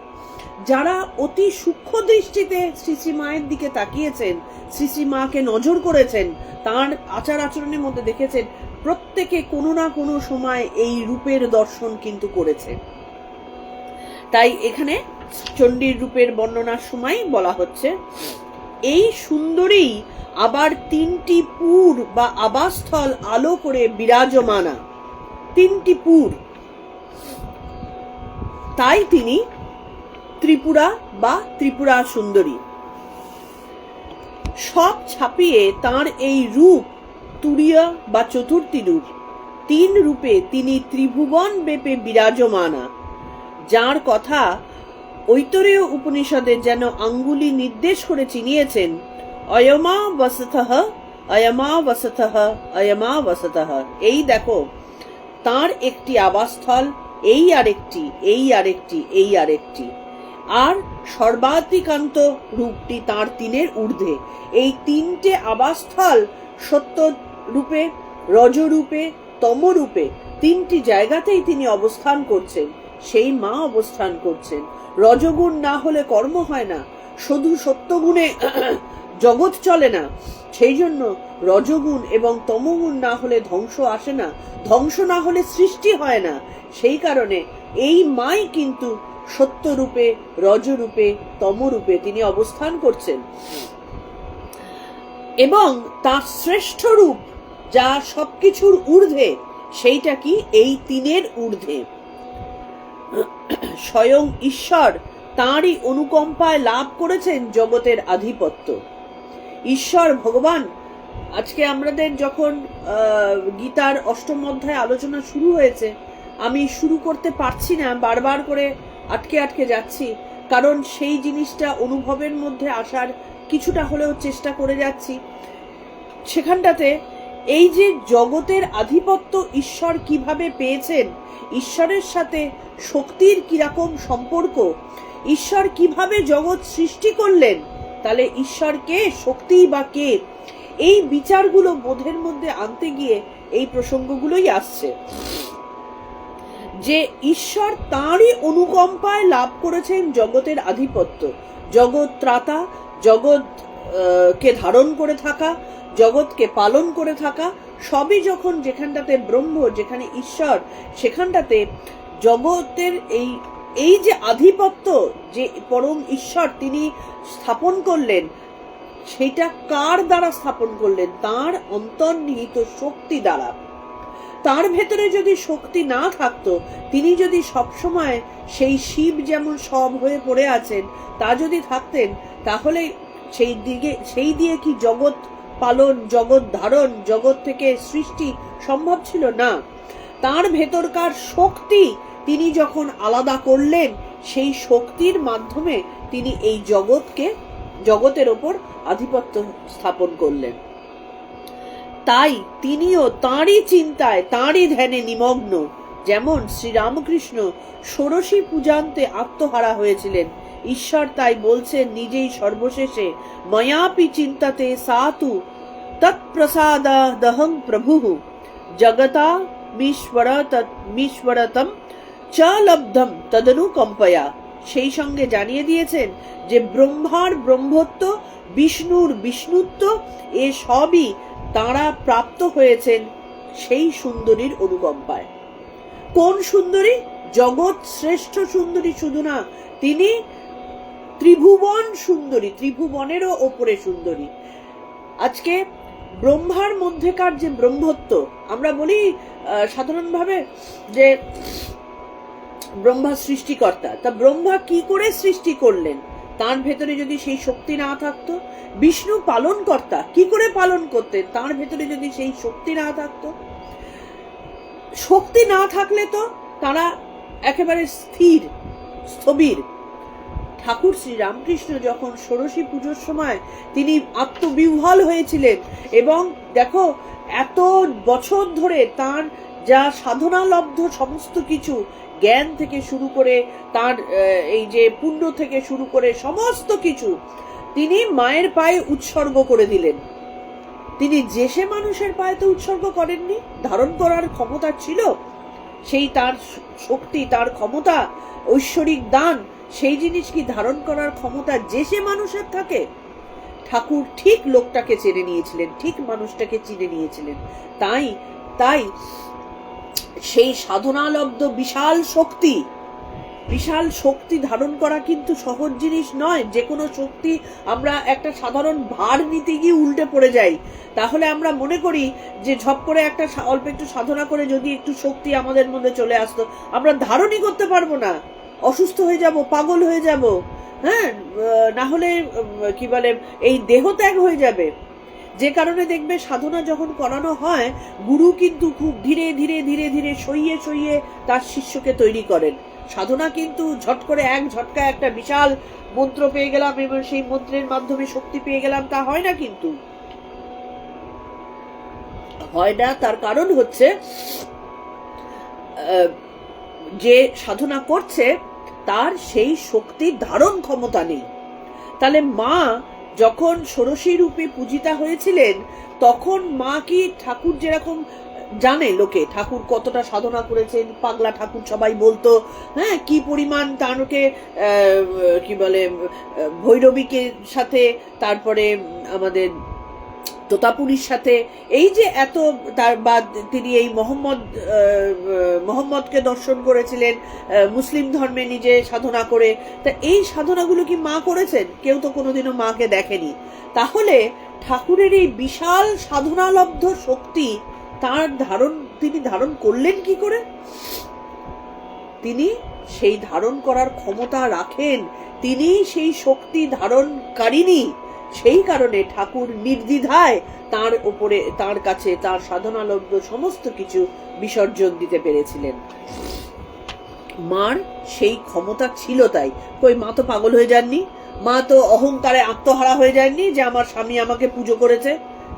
যারা অতি সূক্ষ্ম দৃষ্টিতে শ্রী মায়ের দিকে তাকিয়েছেন, শ্রী মাকে নজর করেছেন, তার আচার আচরণের মধ্যে দেখেছেন, প্রত্যেকে কোনো না কোনো সময় এই রূপের দর্শন কিন্তু করেছে। তাই এখানে চণ্ডীর রূপের বর্ণনার সময় বলা হচ্ছে, এই সুন্দরী আবার তিনটি পুর বা আবাসস্থল আলো করে বিরাজমানা, তিনটি পুর, তাই তিনি ত্রিপুরা বা ত্রিপুরা সুন্দরী। সব ছাপিয়ে তার এই রূপ তুরীয় বা চতুর্থী রূপ, তিন রূপে তিনি ত্রিভুবন বেপে বিরাজমানা, যার কথা ঐতরেয় উপনিষদে যেন আঙ্গুলি নির্দেশ করে চিনিয়েছেন, অয়মা বসতঃ অয়মা বসতঃ অয়মা বসতঃ। এই দেখো তার একটি আবাসস্থল, এই আরেকটি, এই আরেকটি, এই আরেকটি, আর সর্বাধিকান্ত রূপটি তার তিনের ঊর্ধ্বে। এই তিনটে আবাসস্থল সত্য রূপে, রজরূপে, তমরূপে তিনটি জায়গাতেই তিনি অবস্থান করছেন। সেই মা অবস্থান করছেন। রজগুণ না হলে কর্ম হয় না, শুধু সত্যগুণে জগৎ চলে না। সেই জন্য রজগুণ এবং তমগুণ না হলে ধ্বংস আসে না, ধ্বংস না হলে সৃষ্টি হয় না। সেই কারণে এই মাই কিন্তু সত্যরূপে, রজরূপে, তমরূপে তিনি অবস্থান করছেন। এবং তার শ্রেষ্ঠ রূপ যা সবকিছুর ঊর্ধ্বে, সেইটা কি? এই তিনের ঊর্ধ্বে। স্বয়ং ঈশ্বর তাঁরই অনুকম্পায় লাভ করেছেন জগতের আধিপত্য। ঈশ্বর ভগবান, আজকে আমাদের যখন গীতার অষ্টম অধ্যায় আলোচনা শুরু হয়েছে, আমি শুরু করতে পারছি না, বারবার করে আটকে আটকে যাচ্ছি, কারণ সেই জিনিসটা অনুভবের মধ্যে আসার কিছুটা হলেও চেষ্টা করে যাচ্ছি। সেখানটাতে এই যে জগতের আধিপত্য ঈশ্বর কিভাবে পেয়েছেন, ঈশ্বরের সাথে শক্তির কিরকম সম্পর্ক, ঈশ্বর কিভাবে জগৎ সৃষ্টি করলেন, তাহলে ঈশ্বর কে, শক্তি বা কে, এই বিচারগুলো বোধের মধ্যে আনতে গিয়ে এই প্রসঙ্গগুলোই আসছে। যে ঈশ্বর তাঁরই অনুকম্পায় লাভ করেছেন জগতের আধিপত্য, জগৎ ত্রাতা, জগৎ কে ধারণ করে থাকা, জগৎকে পালন করে থাকা, সবই যখন যেখানটাতে ব্রহ্ম, যেখানে ঈশ্বর, সেখানটাতে জগতের এই যে আধিপত্য যে পরম ঈশ্বর তিনি স্থাপন করলেন, সেটা কার দ্বারা স্থাপন করলেন? তার অন্তর্নিহিত শক্তি দ্বারা। তার ভেতরে যদি শক্তি না থাকতো, তিনি যদি সবসময় সেই শিব যেমন সব হয়ে পড়ে আছেন তা যদি থাকতেন, তাহলে সেই দিয়ে কি জগৎ পালন, জগৎ ধারণ, জগৎ থেকে সৃষ্টি সম্ভব ছিল না। তার ভেতরকার শক্তি তিনি যখন আলাদা করলেন, সেই শক্তির মাধ্যমে তিনি এই জগতের ওপর আধিপত্য স্থাপন করলেন। তাই তিনিও তাঁরই চিন্তায়, তাঁরই ধ্যানে নিমগ্ন। যেমন শ্রীরামকৃষ্ণ ষোড়শী পূজান্তে আত্মহারা হয়েছিলেন, ঈশ্বর তাই বলছেন নিজেই সর্বশেষে, ময়াপি চিন্তাতে সাতু তৎপ্রসাদাদহং প্রভুঃ জগতা মিশ্বরতম চ লব্ধম তদনুকম্পয়া। সেই সঙ্গে জানিয়ে দিয়েছেন যে ব্রহ্মার ব্রহ্মত্ব, বিষ্ণুর বিষ্ণুত্ব, এ সবই তাঁরা প্রাপ্ত হয়েছেন সেই সুন্দরীর অনুকম্পায়। কোন সুন্দরী? জগৎ শ্রেষ্ঠ সুন্দরী শুধু না, তিনি ত্রিভুবন সুন্দরী, ত্রিভুবনেরও ওপরে সুন্দরী। আজকে ব্রহ্মার মধ্যেকার যে ব্রহ্মত্ব, আমরা বলি সাধারণভাবে যে ব্রহ্মা সৃষ্টিকর্তা, তা ব্রহ্মা কি করে সৃষ্টি করলেন? তার ভেতরে যদি সেই শক্তি না থাকতো। বিষ্ণু পালন কর্তা, কি করে পালন করতেন? তার ভেতরে যদি সেই শক্তি না থাকতো। শক্তি না থাকলে তো তারা একেবারে স্থবির। ঠাকুর শ্রী রামকৃষ্ণ যখন ষোড়শী পুজোর সময় তিনি আত্মবিহ্বল হয়েছিলেন, এবং দেখো এত বছর ধরে তার যা সাধনালব্ধ সমস্ত কিছু, জ্ঞান থেকে শুরু করে তার এই যে পুণ্য থেকে শুরু করে সমস্ত কিছু তিনি মায়ের পায়ে উৎসর্গ করে দিলেন। তিনি যে সে মানুষের পায়ে তো উৎসর্গ করেননি, ধারণ করার ক্ষমতা ছিল, সেই তার শক্তি, তার ক্ষমতা, ঐশ্বরিক দান, সেই জিনিস কি ধারণ করার ক্ষমতা যে সে মানুষের থাকে? ঠাকুর ঠিক লোকটাকে চেনে নিয়েছিলেন, ঠিক মানুষটাকে চিনে নিয়েছিলেন। তাই সেই সাধনালব্ধ বিশাল শক্তি ধারণ করা কিন্তু সহজ জিনিস নয়। যে কোনো শক্তি আমরা একটা সাধারণ ভার নিতে গিয়ে উল্টে পড়ে যাই, তাহলে আমরা মনে করি যে ঝপ করে একটা অল্প একটু সাধনা করে যদি একটু শক্তি আমাদের মধ্যে চলে আসতো, আমরা ধারণই করতে পারবো না, অসুস্থ হয়ে যাব, পাগল হয়ে যাব, হ্যাঁ, না হলে কি বলে এই দেহ ত্যাগ হয়ে যাবে। যে কারণে দেখবে সাধনা যখন করানো হয়, গুরু কিন্তু খুব ধীরে ধীরে ধীরে ধীরে সইয়ে সইয়ে তার শিষ্যকে তৈরি করেন। সাধনা কিন্তু ঝট করে এক ঝটকায় একটা বিশাল মন্ত্র পেয়ে গেলাম এবং সেই মন্ত্রের মাধ্যমে শক্তি পেয়ে গেলাম, তা হয় না। কিন্তু হয় না, তার কারণ হচ্ছে যে সাধনা করছে তার সেই শক্তি ধারণ ক্ষমতা নেই। তাহলে মা যখন ষোড়শী রূপে পূজিতা হয়েছিলেন, তখন মা কি ঠাকুর যেরকম জানে লোকে ঠাকুর কতটা সাধনা করেছেন, পাগলা ঠাকুর সবাই বলতো, হ্যাঁ, কি পরিমাণ তারকে কি বলে ভৈরবীকে সাথে, তারপরে আমাদের তোতাপুরীর সাথে, এই যে এত তার বাদ তিনি এই মোহাম্মদকে দর্শন করেছিলেন মুসলিম ধর্মে নিজে সাধনা করে। তা এই সাধনাগুলো কি মা করেছেন? কেউ তো কোনোদিনও মাকে দেখেনি। তাহলে ঠাকুরের এই বিশাল সাধনালব্ধ শক্তি তিনি ধারণ করলেন কি করে? তিনি সেই ধারণ করার ক্ষমতা রাখেন, তিনি সেই শক্তি ধারণকারিনী। সেই কারণে ঠাকুর নির্দ্বিধায় তার উপরে, তার কাছে তার সাধনালব্ধ সমস্ত কিছু বিসর্জন দিতে পেরেছিলেন। মার সেই ক্ষমতা ছিল। তাই কই মা তো পাগল হয়ে যাননি, মা তো অহংকারে আত্মহারা হয়ে যাননি যে আমার স্বামী আমাকে পুজো করেছে।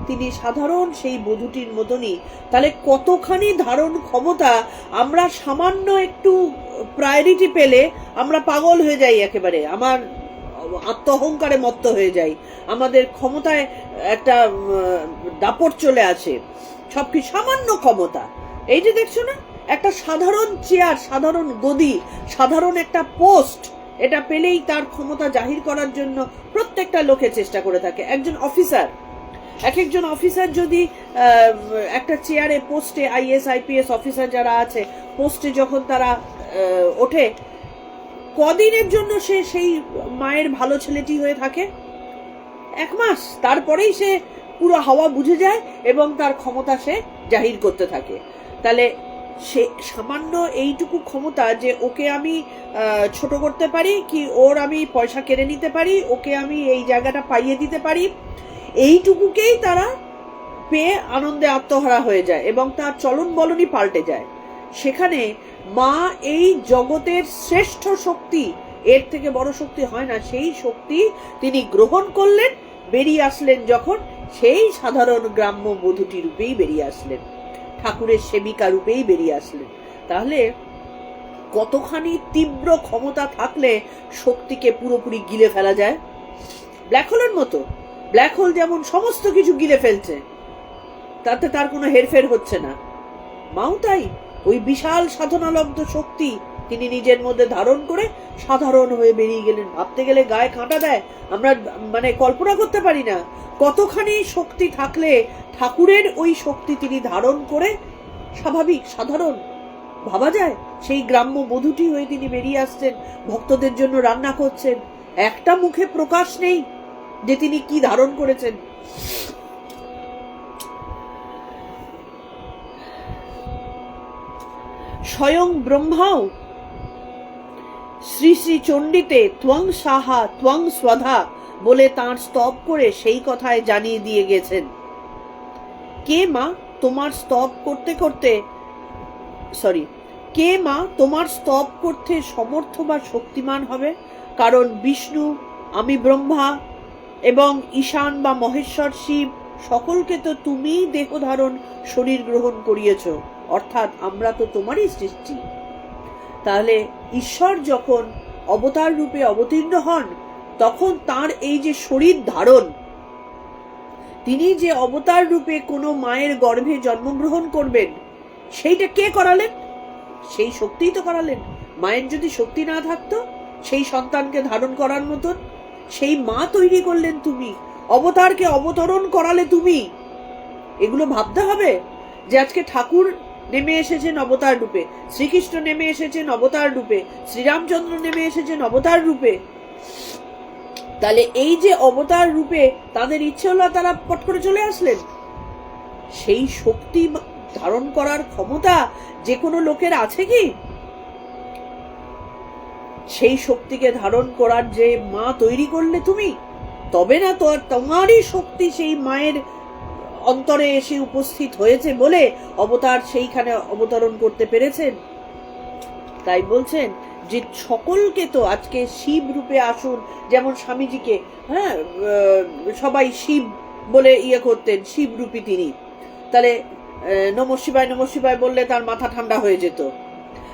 তিনি সাধারণ সেই বধূটির মতনই। তাহলে কতখানি ধারণ ক্ষমতা! আমরা সামান্য একটু প্রায়োরিটি পেলে আমরা পাগল হয়ে যাই, একেবারে আমার আত্ম অহংকারে মত্ত হয়ে যাই, আমাদের ক্ষমতায় একটা দাপট চলে আসে। সবকিছু সামান্য ক্ষমতা। এই যে দেখছো না, একটা সাধারণ চেয়ার, সাধারণ গদি, সাধারণ একটা পোস্ট, এটা পেলেই তার ক্ষমতা জাহির করার জন্য প্রত্যেকটা লোকে চেষ্টা করে থাকে। একজন অফিসার, একজন অফিসার যদি একটা চেয়ারে পোস্টে, আইএস আইপিএস অফিসার যারা আছে পোস্টে যখন তারা ওঠে, কদিনের জন্য সে সেই মায়ের ভালো ছেলেটি হয়ে থাকে? 1 মাস। তারপরেই সে পুরো হাওয়া বুঝে যায় এবং তার ক্ষমতা সে জাহির করতে থাকে। তাহলে সে সামান্য এইটুকু ক্ষমতা যে ওকে আমি ছোট করতে পারি, কি ওর আমি পয়সা কেড়ে নিতে পারি, ওকে আমি এই জায়গাটা পাইয়ে দিতে পারি, এইটুকুকেই তারা পেয়ে আনন্দে আত্মহারা হয়ে যায় এবং তার চলন বলনই পাল্টে যায়। সেখানে মা এই জগতের শ্রেষ্ঠ শক্তি, এর থেকে বড় শক্তি হয় না, সেই শক্তি তিনি গ্রহণ করলেন, বেরিয়ে আসলেন যখন, সেই সাধারণ গ্রাম্য বধূটি রূপেই বেরিয়ে আসলেন, ঠাকুরের সেবিকা রূপেই বেরিয়ে আসলেন। তাহলে কতখানি তীব্র ক্ষমতা থাকলে শক্তিকে পুরোপুরি গিলে ফেলা যায়? ব্ল্যাক হোলের মতো। ব্ল্যাক হোল যেমন সমস্ত কিছু গিলে ফেলছে, তাতে তার কোনো হেরফের হচ্ছে না, মাও তাই। ওই বিশাল সাধনালব্ধ শক্তি তিনি নিজের মধ্যে ধারণ করে সাধারণ হয়ে বেরিয়ে গেলেন। ভাবতে গেলে গায়ে কাঁটা দেয়, আমরা মানে কল্পনা করতে পারি না কতখানি শক্তি থাকলে ঠাকুরের ওই শক্তি তিনি ধারণ করে স্বাভাবিক সাধারণ ভাবা যায়। সেই গ্রাম্য বধূটি হয়ে তিনি বেরিয়ে আসছেন, ভক্তদের জন্য রান্না করছেন, একটা মুখে প্রকাশ নেই যে তিনি কি ধারণ করেছেন। স্বয়ং ব্রহ্মাও শ্রী শ্রী চণ্ডীতে ত্বং সাহা ত্বং স্বধা বলে তাঁর স্তব করে সেই কথায় জানিয়ে দিয়ে গেছেন। কে মা তোমার স্তব করতে সমর্থ বা শক্তিমান হবে? কারণ বিষ্ণু, আমি ব্রহ্মা এবং ঈশান বা মহেশ্বর শিব সকলকে তো তুমিই দেহ ধারণ শরীর গ্রহণ করিয়েছ, অর্থাৎ আমরা তো তোমারই সৃষ্টি। তাহলে ঈশ্বর যখন অবতার রূপে অবতীর্ণ হন, তখন তার এই যে শরীর ধারণ, তিনি যে অবতার রূপে কোনো মায়ের গর্ভে জন্মগ্রহণ করবেন, সেইটা কে করালেন? সেই শক্তিই তো করালেন। মায়ের যদি শক্তি না থাকতো সেই সন্তানকে ধারণ করার মতন, সেই মা তৈরি করলেন তুমি, অবতারকে অবতরণ করালে তুমি। এগুলো ভাবতে হবে যে আজকে ঠাকুর নেমে এসেছেন অবতার রূপে, শ্রীকৃষ্ণ নেমে এসেছেন অবতার রূপে, শ্রীরামচন্দ্র নেমে এসেছেন অবতার রূপে। তাহলে এই যে অবতার রূপে তাদের ইচ্ছে হলো, তারা পট করে চলে আসলেন। সেই শক্তি ধারণ করার ক্ষমতা যে কোনো লোকের আছে কি? সেই শক্তিকে ধারণ করার যে মা তৈরি করলে তুমি, তবে না তো তোমারই শক্তি সেই মায়ের অন্তরে এসে উপস্থিত হয়েছে বলে অবতার সেইখানে অবতরণ করতে পেরেছেন। তাই বলছেন যে সকলকে তো আজকে শিব রূপে আসুন, যেমন স্বামীজিকে হ্যাঁ সবাই শিব বলে ইয়ে করতেন, শিব রূপী তিনি। তাহলে নমঃ শিবায় বললে তার মাথা ঠান্ডা হয়ে যেত।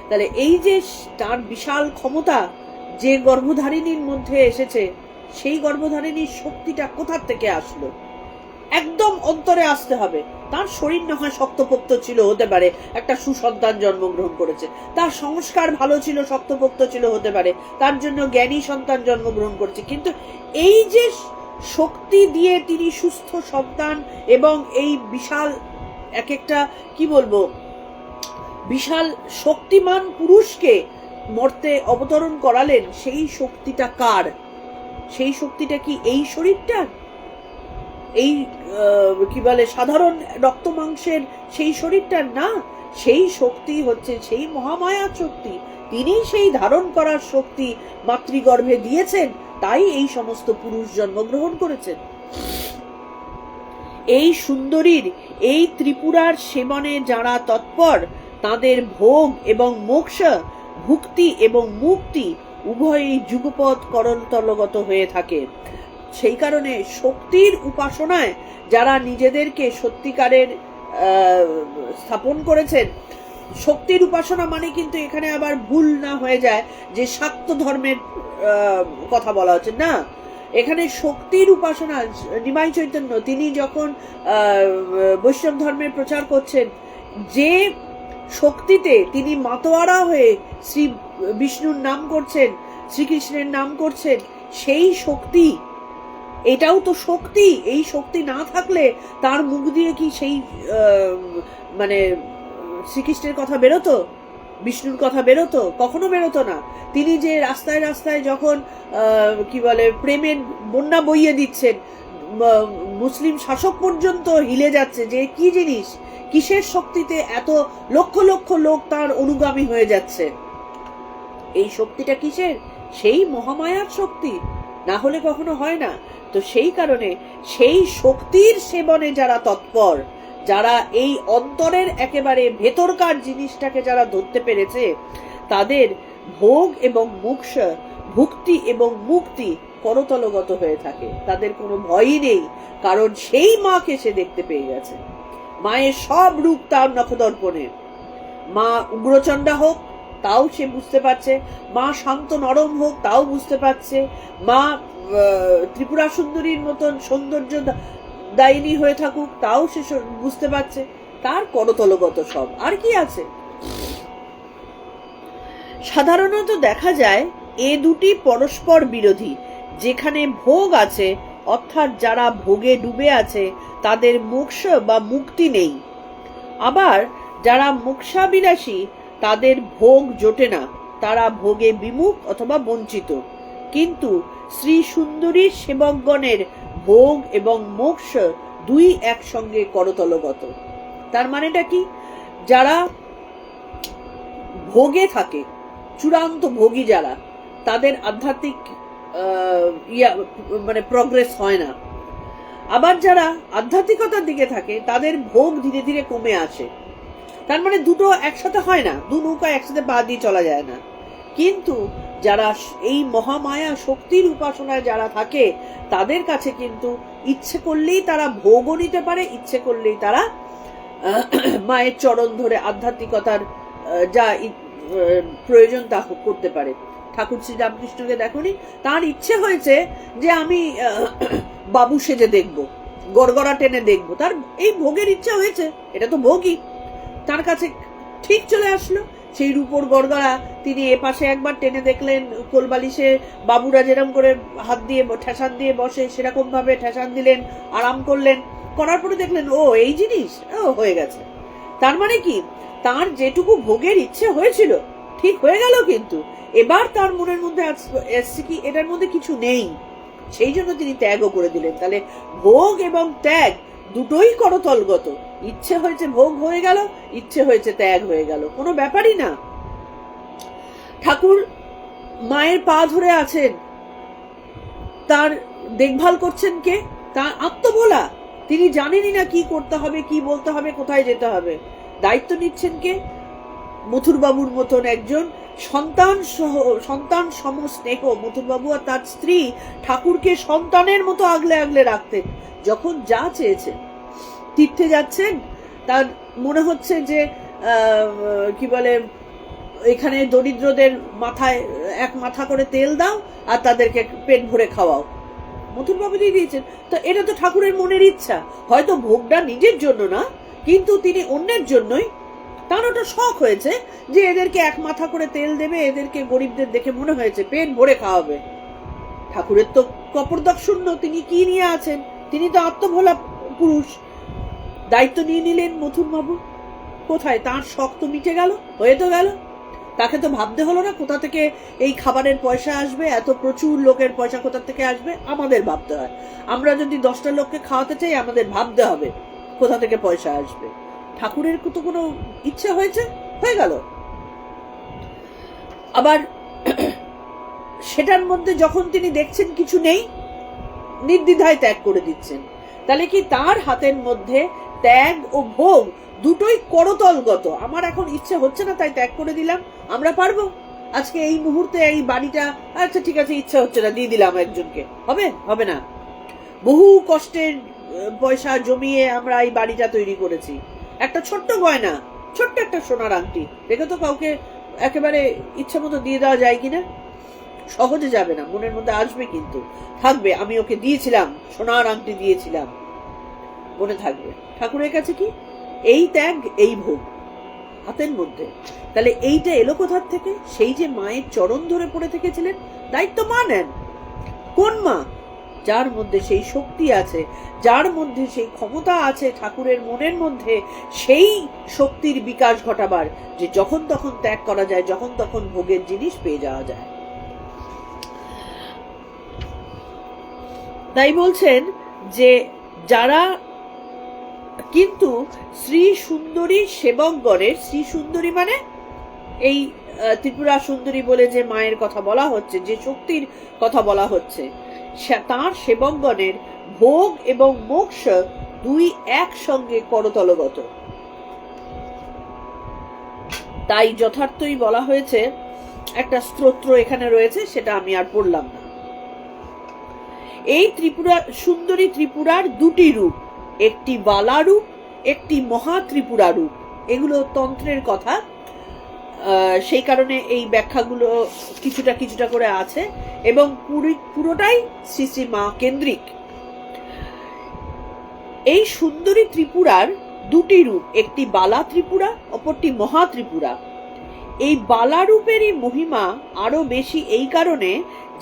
তাহলে এই যে তার বিশাল ক্ষমতা যে গর্ভধারিণীর মধ্যে এসেছে, সেই গর্ভধারিণীর শক্তিটা কোথার থেকে আসলো? একদম অন্তরে আসতে হবে। তার শরীর না হয় শক্তপোক্ত ছিল, হতে পারে একটা সুসন্তান জন্মগ্রহণ করেছে, তার সংস্কার ভালো ছিল, শক্তপোক্ত ছিল, হতে পারে তার জন্য জ্ঞানী সন্তান জন্মগ্রহণ করেছে, কিন্তু এই যে শক্তি দিয়ে তিনি সুস্থ সন্তান এবং এই বিশাল এক একটা কি বলবো বিশাল শক্তিমান পুরুষকে মর্তে অবতরণ করালেন, সেই শক্তিটা কার? সেই শক্তিটা কি এই শরীরটার? এই কি বলে সাধারণ রক্ত মাংসের সেই শরীরটার না। সেই শক্তি হচ্ছে সেই মহামায়া শক্তি। তিনি সেই ধারণ করার শক্তি মাতৃগর্ভে দিয়েছেন, তাই এই সমস্ত পুরুষ জন্মগ্রহণ করেছেন। এই সুন্দরীর এই ত্রিপুরার সেবনে যারা তৎপর, তাদের ভোগ এবং মোক্ষ, ভুক্তি এবং মুক্তি উভয়ই যুগপৎ করণতলগত হয়ে থাকে। সেই কারণে শক্তির উপাসনায় যারা নিজেদেরকে সত্যিকারের স্থাপন করেছেন, শক্তির উপাসনা মানে কিন্তু এখানে আবার ভুল না হয়ে যায় যে শাক্ত ধর্মের কথা বলা হচ্ছে না। এখানে শক্তির উপাসনা, নিমাই চৈতন্য তিনি যখন বৈষ্ণব ধর্মের প্রচার করছেন, যে শক্তিতে তিনি মাতোয়ারা হয়ে শ্রী বিষ্ণুর নাম করছেন, শ্রীকৃষ্ণের নাম করছেন, সেই শক্তি, এটাও তো শক্তি। এই শক্তি না থাকলে তার মুখ দিয়ে কি সেই মানে শ্রীকৃষ্ণের কথা বেরোতো, বিষ্ণুর কথা বেরোতো? কখনো বেরোতো না। তিনি যে রাস্তায় রাস্তায় যখন কি বলে প্রেমের বন্যা বইয়ে দিচ্ছেন, মুসলিম শাসক পর্যন্ত হিলে যাচ্ছে যে কি জিনিস, কিসের শক্তিতে এত লক্ষ লক্ষ লোক তার অনুগামী হয়ে যাচ্ছে? এই শক্তিটা কিসের? সেই মহামায়ার শক্তি, না হলে কখনো হয় না। তো সেই কারণে সেই শক্তির সেবনে যারা তৎপর, যারা এই অন্তরের একেবারে ভেতরকার জিনিসটাকে যারা ধরতে পেরেছে, তাদের ভোগ এবং মোক্ষ, ভুক্তি এবং মুক্তি করতলগত হয়ে থাকে। তাদের কোনো ভয়ই নেই, কারণ সেই মাকে সে দেখতে পেয়ে গেছে। মায়ের সব রূপ তার নখদর্পণে। মা উগ্রচণ্ডা হোক তাও সে বুঝতে পারছে, মা শান্ত নরম হোক তাও বুঝতে পারছে, মা ত্রিপুরা সুন্দরীর মতন সৌন্দর্য দায়িনী হয়ে থাকুক তাও সে বুঝতে পারছে। তার করতলগত সব, আর কি আছে? সাধারণত দেখা যায় এ দুটি পরস্পর বিরোধী। যেখানে ভোগ আছে, অর্থাৎ যারা ভোগে ডুবে আছে, তাদের মোক্ষ বা মুক্তি নেই। আবার যারা মোক্ষাবিলাসী, তাদের ভোগ জোটে না, তারা ভোগে বিমুখ অথবা বঞ্চিত। কিন্তু শ্রী সুন্দরীর সেবকগণের ভোগ এবং মোক্ষ দুই একসঙ্গে করতলগত। তার মানেটা কি? যারা ভোগে থাকে, চূড়ান্ত ভোগী যারা, তাদের আধ্যাত্মিক মানে প্রগ্রেস হয় না। আবার যারা আধ্যাত্মিকতার দিকে থাকে, তাদের ভোগ ধীরে ধীরে কমে আসে। তার মানে দুটো একসাথে হয় না, দু নৌকা একসাথে পা দিয়ে চলা যায় না। কিন্তু যারা এই মহামায়া শক্তির উপাসনায় যারা থাকে, তাদের কাছে কিন্তু ইচ্ছে করলেই তারা ভোগও নিতে পারে, ইচ্ছে করলেই তারা মায়ের চরণ ধরে আধ্যাত্মিকতার যা প্রয়োজন তা করতে পারে। ঠাকুর শ্রী রামকৃষ্ণকে দেখনি, তার ইচ্ছে হয়েছে যে আমি বাবু সেজে দেখবো, গড়গড়া টেনে দেখবো, তার এই ভোগের ইচ্ছা হয়েছে, এটা তো ভোগই। তার কাছে ঠিক চলে আসলো সেই রূপোর গড়গড়া। তিনি এপাশে একবার টেনে দেখলেন, কোলবালিশে বাবুরা যেরকম করে হাত দিয়ে ঠেসান দিয়ে বসে, সেরকম ভাবে ঠেসান দিলেন, আরাম করলেন, করার পরে দেখলেন ও এই জিনিস, ও হয়ে গেছে। তার মানে কি, তার যেটুকু ভোগের ইচ্ছে হয়েছিল ঠিক হয়ে গেল, কিন্তু এবার তার মনের মধ্যে এসছে কি এটার মধ্যে কিছু নেই, সেই জন্য তিনি ত্যাগও করে দিলেন। তাহলে ভোগ এবং ত্যাগ দুটোই করতলগত। ইচ্ছে হয়েছে ভোগ হয়ে গেল, ইচ্ছে হয়েছে ত্যাগ হয়ে গেল, কোনো ব্যাপারই না। ঠাকুর মায়ের পা ধরে আছেন, তার দেখভাল করছেন কে? তার আত্মভোলা, তিনি জানেনই না কি করতে হবে, কি বলতে হবে, কোথায় যেতে হবে। দায়িত্ব নিচ্ছেন কে? মথুরবাবুর মতন একজন সন্তান সম স্নেহ। মথুরবাবু আর তার স্ত্রী ঠাকুরকে সন্তানের মতো আগলে আগলে রাখতেন। যখন যা চেয়েছেন, তীর্থে যাচ্ছেন, তার মনে হচ্ছে যে কি বলে, এখানে দরিদ্রদের মাথায় এক মাথা করে তেল দাও আর তাদেরকে পেট ভরে খাওয়াও, মথুরবাবু দিয়ে দিয়েছেন। তো এটা তো ঠাকুরের মনের ইচ্ছা। হয়তো ভোগটা নিজের জন্য না, কিন্তু তিনি অন্যের জন্যই, তার ওটা শখ হয়েছে যে এদেরকে এক মাথা করে তেল দেবে, এদেরকে গরিবদের দেখে মনে হয়েছে পেট ভরে খাওয়াবে। ঠাকুরের তো কপরদক শূন্য, তিনি কি নিয়ে আছেন? তিনি তো আত্মভোলা পুরুষ। দায়িত্ব নিয়ে নিলেন মথুরবাবু। কোথায় তার শখ তো মিটে গেল, হয়ে তো গেল। তাকে তো ভাবতে হলো না কোথা থেকে এই খাবারের পয়সা আসবে, এত প্রচুর লোকের পয়সা কোথা থেকে আসবে। আমাদের ভাবতে হয়, আমরা যদি 10টা লোককে খাওয়াতে চাই আমাদের ভাবতে হবে কোথা থেকে পয়সা আসবে। ঠাকুরের তো কোনো ইচ্ছে হয়েছে, হয়ে গেল। আবার সেটার মধ্যে যখন তিনি দেখছেন কিছু নেই, নির্দ্বিধায় ত্যাগ করে দিচ্ছেন। তাহলে কি তার হাতের মধ্যে ত্যাগ ও ভোগ দুটোই করতলগত। আমার এখন ইচ্ছে হচ্ছে না তাই ত্যাগ করে দিলাম। আমরা পারবো আজকে এই মুহূর্তে এই বাড়িটা, আচ্ছা ঠিক আছে ইচ্ছা হচ্ছে না, দিয়ে দিলাম একজনকে, হবে? হবে না। বহু কষ্টের পয়সা জমিয়ে আমরা এই বাড়িটা তৈরি করেছি। একটা ছোট্ট গয়না, ছোট্ট একটা সোনার আংটি দেখে তো কাউকে একেবারে ইচ্ছা মতো দিয়ে দেওয়া যায় কিনা? সহজে যাবে না, মনের মধ্যে আসবে, কিন্তু থাকবে আমি ওকে দিয়েছিলাম, সোনার আংটি দিয়েছিলাম, মনে থাকবে। ঠাকুরের কাছে কি এই ত্যাগ, এই ভোগ হাতের মধ্যে। তাহলে এইটা এলো কোথার থেকে? সেই যে মায়ের চরণ ধরে পড়ে থেকেছিলেন। দায়িত্ব মা নেন। কোন মা? যার মধ্যে সেই শক্তি আছে, যার মধ্যে সেই ক্ষমতা আছে ঠাকুরের মনের মধ্যে সেই শক্তির বিকাশ ঘটাবার, যে যখন তখন ত্যাগ করা যায়, যখন তখন ভোগের জিনিস পেয়ে যাওয়া যায়। তাই বলছেন যে যারা কিন্তু শ্রী সুন্দরী সেবকগণের, শ্রী সুন্দরী মানে এই ত্রিপুরা সুন্দরী বলে যে মায়ের কথা বলা হচ্ছে, যে শক্তির কথা বলা হচ্ছে, তার সেবকগণের ভোগ এবং মোক্ষ দুই একসঙ্গে করতলগত। তাই যথার্থই বলা হয়েছে, একটা স্তোত্র এখানে রয়েছে, সেটা আমি আর পড়লাম না। এই ত্রিপুরা সুন্দরী ত্রিপুরার দুটি রূপ, একটি বালা রূপ, একটি মহা ত্রিপুরা রূপ। এগুলো তন্ত্রের কথা, সেই কারণে এই ব্যাখ্যাগুলো কিছুটা কিছুটা করে আছে এবং পুরোটাই শ্রী শ্রী মা কেন্দ্রিক। এই সুন্দরী ত্রিপুরার দুটি রূপ, একটি বালা ত্রিপুরা, অপরটি মহা ত্রিপুরা। এই বালা রূপেরই মহিমা আরো বেশি এই কারণে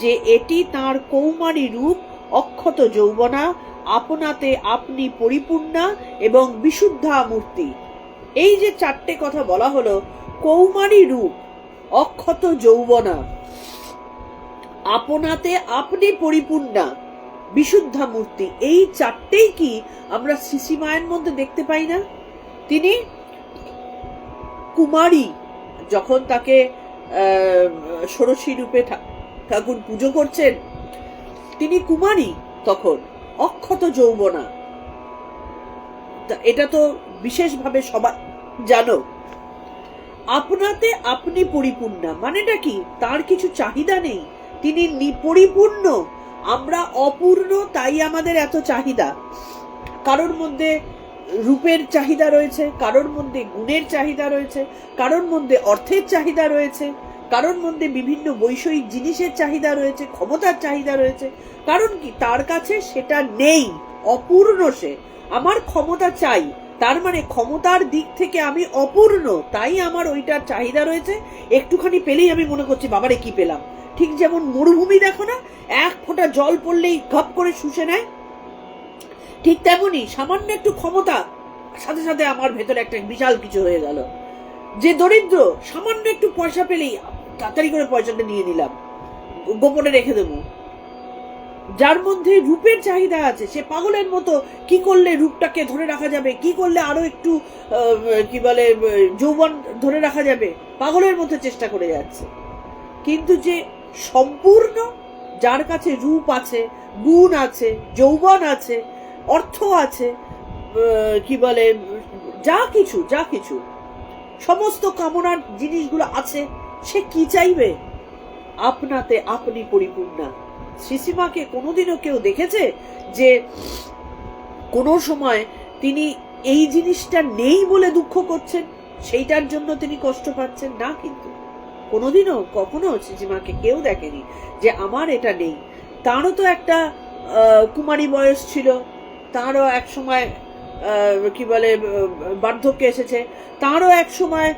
যে এটি তার কৌমারী রূপ, অক্ষত যৌবনা, আপনাতে আপনি পরিপূর্ণা এবং বিশুদ্ধা মূর্তি। এই যে চারটে কথা বলা হলো, কৌমারী রূপ, অক্ষত যৌবনা, আপনাতে আপনি পরিপূর্ণা, বিশুদ্ধা মূর্তি, এই চারটেই কি আমরা শ্রী মায়ের মধ্যে দেখতে পাই না? তিনি কুমারী, যখন তাকে ষোড়শী রূপে ঠাকুর পুজো করছেন, তিনি কুমারী, তখন অক্ষত যৌবনা। এটা তো বিশেষভাবে সবাই জানো। আপনাতে আপনি পরিপূর্ণা মানেটা কি? তার কিছু চাহিদা নেই, তিনি পরিপূর্ণ। আমরা অপূর্ণ, তাই আমাদের এত চাহিদা। কারোর মধ্যে রূপের চাহিদা রয়েছে, কারোর মধ্যে গুণের চাহিদা রয়েছে, কারোর মধ্যে অর্থের চাহিদা রয়েছে, কারোর মধ্যে বিভিন্ন বৈষয়িক জিনিসের চাহিদা রয়েছে, ক্ষমতার চাহিদা রয়েছে। কারণ কি? তার কাছে সেটা নেই, অপূর্ণ সে। আমার ক্ষমতা চাই, তার মানে ক্ষমতার দিক থেকে আমি অপূর্ণ, তাই আমার ওইটার চাহিদা রয়েছে। একটুখানি পেলেই আমি মনে করছি বাবারে কি পেলাম। ঠিক যেমন মরুভূমি দেখো না, এক ফোঁটা জল পড়লেই ঘপ করে শুষে নেয়, ঠিক তেমনি সামান্য একটু ক্ষমতা, সাথে সাথে আমার ভেতরে একটা বিশাল কিছু হয়ে গেল। যে দরিদ্র, সামান্য একটু পয়সা পেলেই তাড়াতাড়ি করে পয়সাটা নিয়ে নিলাম, গোপনে রেখে দেবো। যার মধ্যে রূপের চাহিদা আছে, সে পাগলের মতো কি করলে রূপটাকে ধরে রাখা যাবে, কি করলে আরো একটু কি বলে যৌবন ধরে রাখা যাবে, পাগলের মতো চেষ্টা করে যাচ্ছে। কিন্তু যে সম্পূর্ণ, যার কাছে রূপ আছে, গুণ আছে, যৌবন আছে, অর্থ আছে, কি বলে, যা কিছু সমস্ত কামনার জিনিসগুলো আছে, সে কি চাইবে? আপনাতে আপনি পরিপূর্ণা। শ্রীসীমাকে কোনোদিনও কেউ দেখেছে যে কোনো সময় তিনি এই জিনিসটা নেই বলে দুঃখ করছেন, সেইটার জন্য তিনি কষ্ট পাচ্ছেন? না, কিন্তু কোনোদিনও কখনো শ্রীসীমাকে কেউ দেখেনি যে আমার এটা নেই। তারও তো একটা কুমারী বয়স ছিল, তারও এক সময় কি বলে বার্ধক্য এসেছে, তারও এক সময়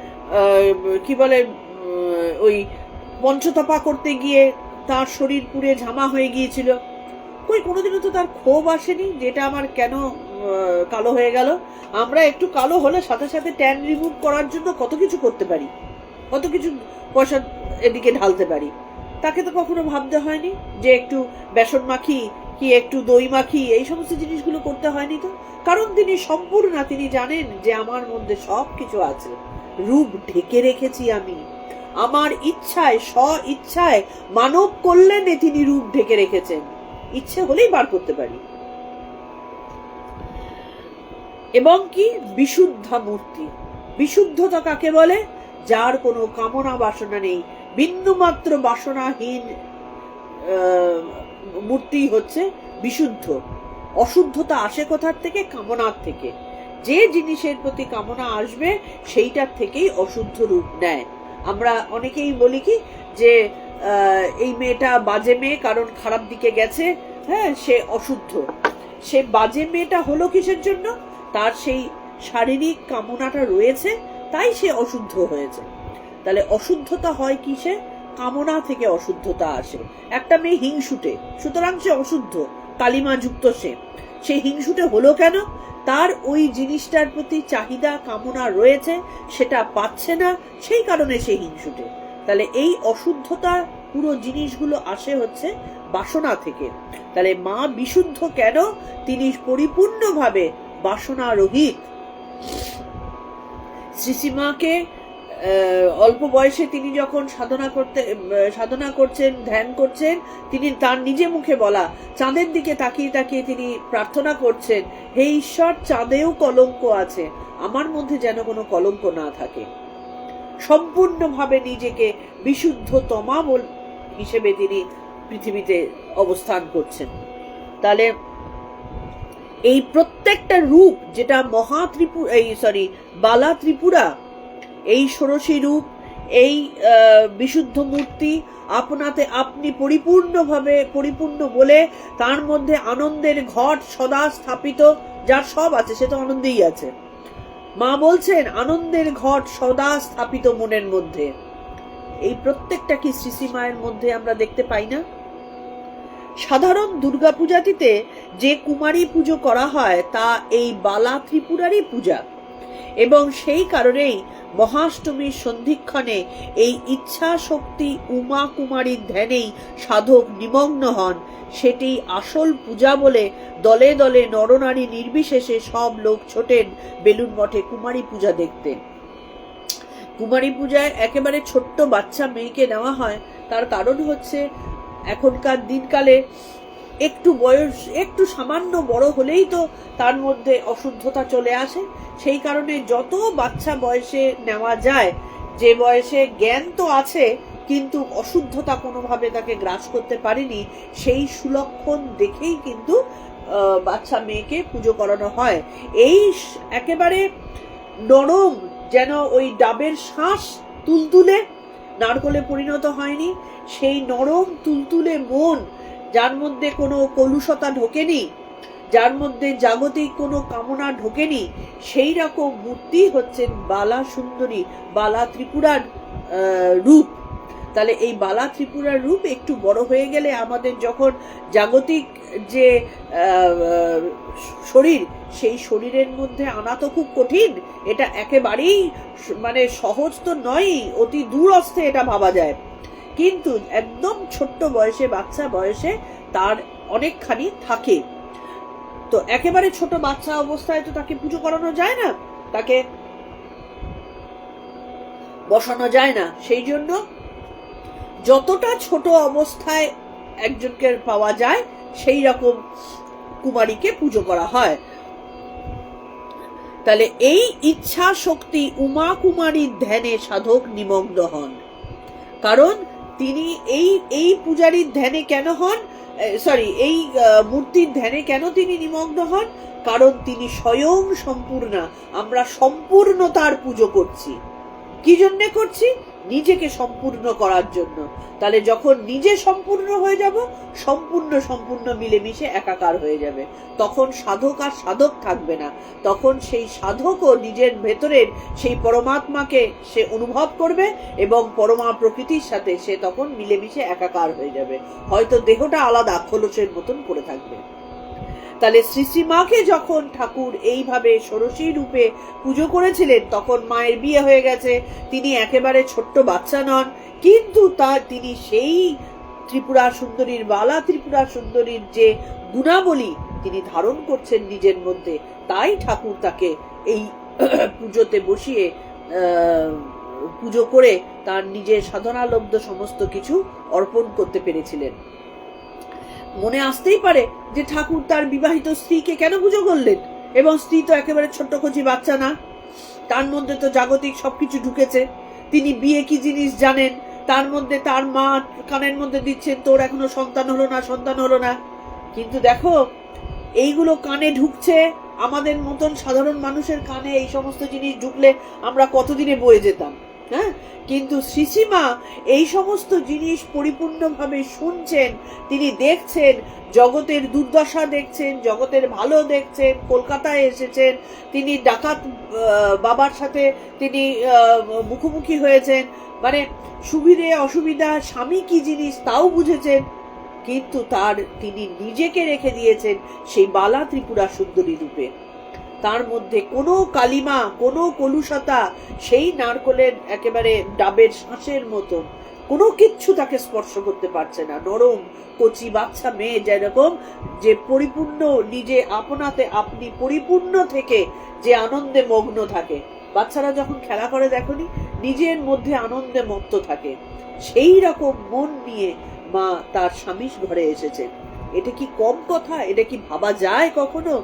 কি বলে ওই পঞ্চতপা করতে গিয়ে তার শরীর পুড়ে ঝামা হয়ে গিয়েছিল। কই কোনোদিনও তো তার ক্ষোভ আসেনি যেটা আমার কেন কালো হয়ে গেল। আমরা একটু কালো হলে সাথে সাথে ট্যান রিমুভ করার জন্য কত কিছু করতে পারি, কত কিছু পয়সা এদিকে ঢালতে পারি। তাকে তো কখনো ভাবতে হয়নি যে একটু বেসন মাখি কি একটু দই মাখি, এই সমস্ত জিনিসগুলো করতে হয়নি তো। কারণ তিনি সম্পূর্ণ, তিনি জানেন যে আমার মধ্যে সব কিছু আছে, রূপ ঢেকে রেখেছি আমি আমার ইচ্ছায়, স্ব ইচ্ছায়, মানব কল্যাণে তিনি রূপ ঢেকে রেখেছেন, ইচ্ছে হলেই বার করতে পারি। এবং কি বিশুদ্ধা মূর্তি। বিশুদ্ধতা কাকে বলে? যার কোনো কামনা বাসনা নেই, বিন্দুমাত্র বাসনাহীন মূর্তি হচ্ছে বিশুদ্ধ। অশুদ্ধতা আসে কোথার থেকে? কামনার থেকে। যে জিনিসের প্রতি কামনা আসবে সেইটার থেকেই অশুদ্ধ রূপ নেয়। আমরা অনেকেই বলি কি যে এই মেয়েটা বাজে মেয়ে কারণ খারাপ দিকে গেছে, হ্যাঁ, সে অশুদ্ধ। সে বাজে মেয়েটা হলো কিসের জন্য? তার সেই শারীরিক কামনাটা রয়েছে, তাই সে অশুদ্ধ হয়েছে। তাহলে অশুদ্ধতা হয় কিসে? কামনা থেকে অশুদ্ধতা আসে। একটা মেয়ে হিংসুটে, সুতরাং সে অশুদ্ধ, কালিমা যুক্ত। সে হিংসুটে হলো কেন? তার ওই জিনিসটার প্রতি চাহিদা কামনা রয়েছে, সেটা পাচ্ছে না, সেই কারণে সে হিংসুটে। তাহলে এই অশুদ্ধতা পুরো জিনিসগুলো আসে হচ্ছে বাসনা থেকে। তাহলে মা বিশুদ্ধ কেন? তিনি পরিপূর্ণভাবে বাসনা রহিত। শ্রীসীমাকে অল্প বয়সে তিনি যখন সাধনা করছেন, ধ্যান করছেন, তিনি তার নিজে মুখে বলা চাঁদের দিকে তাকিয়ে তাকিয়ে তিনি প্রার্থনা করছেন, হে ঈশ্বর, চাঁদেও কলঙ্ক আছে, আমার মধ্যে যেন কোনো কলঙ্ক না থাকে। সম্পূর্ণভাবে নিজেকে বিশুদ্ধতমা হিসেবে তিনি পৃথিবীতে অবস্থান করছেন। তাহলে এই প্রত্যেকটা রূপ, যেটা বালা ত্রিপুরা, এই ষোড়শী রূপ, এই বিশুদ্ধ মূর্তি, আপনাতে আপনি পরিপূর্ণভাবে পরিপূর্ণ বলে তার মধ্যে আনন্দের ঘট সদা স্থাপিত, যার সব আছে, সে তো আনন্দেই আছে। মা বলছেন আনন্দের ঘট সদা স্থাপিত মনের মধ্যে। এই প্রত্যেকটা কি শ্রীসীমায়ের মধ্যে আমরা দেখতে পাই না? সাধারণ দুর্গাপূজাটিতে যে কুমারী পুজো করা হয় তা এই বালা ত্রিপুরারই পূজা, এবং সেই কারণেই মহাষ্টমীর সন্ধিক্ষণে এই ইচ্ছা শক্তি উমা কুমারীর ধ্যানেই সাধক নিমগ্ন হন। সেটি আসল পূজা বলে দলে দলে নরনারী নির্বিশেষে সব লোক ছোটেন বেলুন মঠে কুমারী পূজা দেখতে। কুমারী পূজায় একেবারে ছোট্ট বাচ্চা মেয়েকে নেওয়া হয়, তার কারণ হচ্ছে এখনকার দিনকালে একটু বয়স, একটু সামান্য বড় হলেই তো তার মধ্যে অশুদ্ধতা চলে আসে। সেই কারণে যত বাচ্চা বয়সে নেওয়া যায়, যে বয়সে জ্ঞান তো আছে কিন্তু অশুদ্ধতা কোনোভাবে তাকে গ্রাস করতে পারেনি, সেই সুলক্ষণ দেখেই কিন্তু বাচ্চা মেয়েকে পুজো করানো হয়। এই একেবারে নরম, যেন ওই ডাবের শ্বাস তুলতুলে নারকলে পরিণত হয়নি, সেই নরম তুলতুলে মন, যার মধ্যে কোনো কলুষতা ঢোকেনি, যার মধ্যে জাগতিক কোনো কামনা ঢোকেনি, সেই রকম মূর্তি হচ্ছেন বালা সুন্দরী, বালা ত্রিপুরার রূপ। তাহলে এই বালা ত্রিপুরার রূপ একটু বড় হয়ে গেলে আমাদের যখন জাগতিক যে শরীর, সেই শরীরের মধ্যে আনা তো খুব কঠিন, এটা একেবারেই মানে সহজ তো নয়, অতি দূরস্থে এটা ভাবা যায়। কিন্তু একদম ছোট্ট বয়সে, বাচ্চা বয়সে তার অনেকখানি থাকে। তো একেবারে ছোট বাচ্চা অবস্থায় তো তাকে পুজো করানো যায় না, তাকে বসানো যায় না। সেই জন্য যতটা ছোট অবস্থায় একজনকে পাওয়া যায় সেই রকম কুমারীকে পুজো করা হয়। তাহলে এই ইচ্ছা শক্তি উমা কুমারীর ধ্যানে সাধক নিমগ্ন হন। কারণ তিনি এই পূজারীর ধ্যানে কেন হন, এই মূর্তির ধ্যানে কেন তিনি নিমগ্ন হন? কারণ তিনি স্বয়ং সম্পূর্ণা। আমরা সম্পূর্ণতার পুজো করছি। কি জন্যে করছি? নিজেকে সম্পূর্ণ করার জন্য। তাহলে যখন নিজে সম্পূর্ণ হয়ে যাব, সম্পূর্ণ মিলেমিশে একাকার হয়ে যাবে। তখন সাধক আর সাধক থাকবে না, তখন সেই সাধকও নিজের ভেতরের সেই পরমাত্মাকে সে অনুভব করবে এবং পরমা প্রকৃতির সাথে সে তখন মিলেমিশে একাকার হয়ে যাবে। হয়তো দেহটা আলাদা খোলসের মতন পড়ে থাকবে। তাহলে শ্রীশ্রীমাকে যখন ঠাকুর এইভাবে ষোড়শী রূপে পুজো করেছিলেন, তখন মায়ের বিয়ে হয়ে গেছে, তিনি একেবারে ছোট্ট বাচ্চা নন, কিন্তু তিনি সেই ত্রিপুরা সুন্দরীর, বালা ত্রিপুরা সুন্দরীর যে গুণাবলী তিনি ধারণ করছেন নিজের মধ্যে, তাই ঠাকুর তাকে এই পুজোতে বসিয়ে পুজো করে তার নিজের সাধনালব্ধ সমস্ত কিছু অর্পণ করতে পেরেছিলেন। মনে আসতেই পারে যে ঠাকুর তার বিবাহিত স্ত্রীকে কেন পুজো করলেন, এবং স্ত্রী তো একেবারে ছোট্ট কচি বাচ্চা না, তার মধ্যে তো জাগতিক সবকিছু ঢুকেছে। তিনি বিয়ে কি জিনিস জানেন, তার মধ্যে তার মা কানের মধ্যে দিচ্ছেন তোর এখনো সন্তান হলো না। কিন্তু দেখো, এইগুলো কানে ঢুকছে, আমাদের মতন সাধারণ মানুষের কানে এই সমস্ত জিনিস ঢুকলে আমরা কতদিনে বয়ে যেতাম। হ্যাঁ, কিন্তু শ্রীশ্রীমা এই সমস্ত জিনিস পরিপূর্ণভাবে শুনছেন, তিনি দেখছেন, জগতের দুর্দশা দেখছেন, জগতের ভালো দেখছেন। কলকাতায় এসেছেন, তিনি ডাকাত বাবার সাথে তিনি মুখোমুখি হয়েছেন, মানে সুবিধে অসুবিধা, স্বামী কি জিনিস তাও বুঝেছেন। কিন্তু তিনি নিজেকে রেখে দিয়েছেন সেই বালা ত্রিপুরা সুন্দরী রূপে। তার মধ্যে কোনো কালিমা, কোনো কলুষতা, সেই নারকলের একেবারে ডাবের শাঁসের মতন কোনো কিচ্ছু তাকে স্পর্শ করতে পারছে না। নরম কচি বাচ্চা মেয়ে যেরকম যে পরিপূর্ণ নিজে আপনাতে আপনি পরিপূর্ণ থেকে যে আনন্দে মগ্ন থাকে, বাচ্চারা যখন খেলা করে দেখনি, নিজের মধ্যে আনন্দে মত্ত থাকে, সেই রকম মন নিয়ে মা তার স্বামীর ঘরে এসেছেন। এটা কি কম কথা? এটা কি ভাবা যায় কখনো?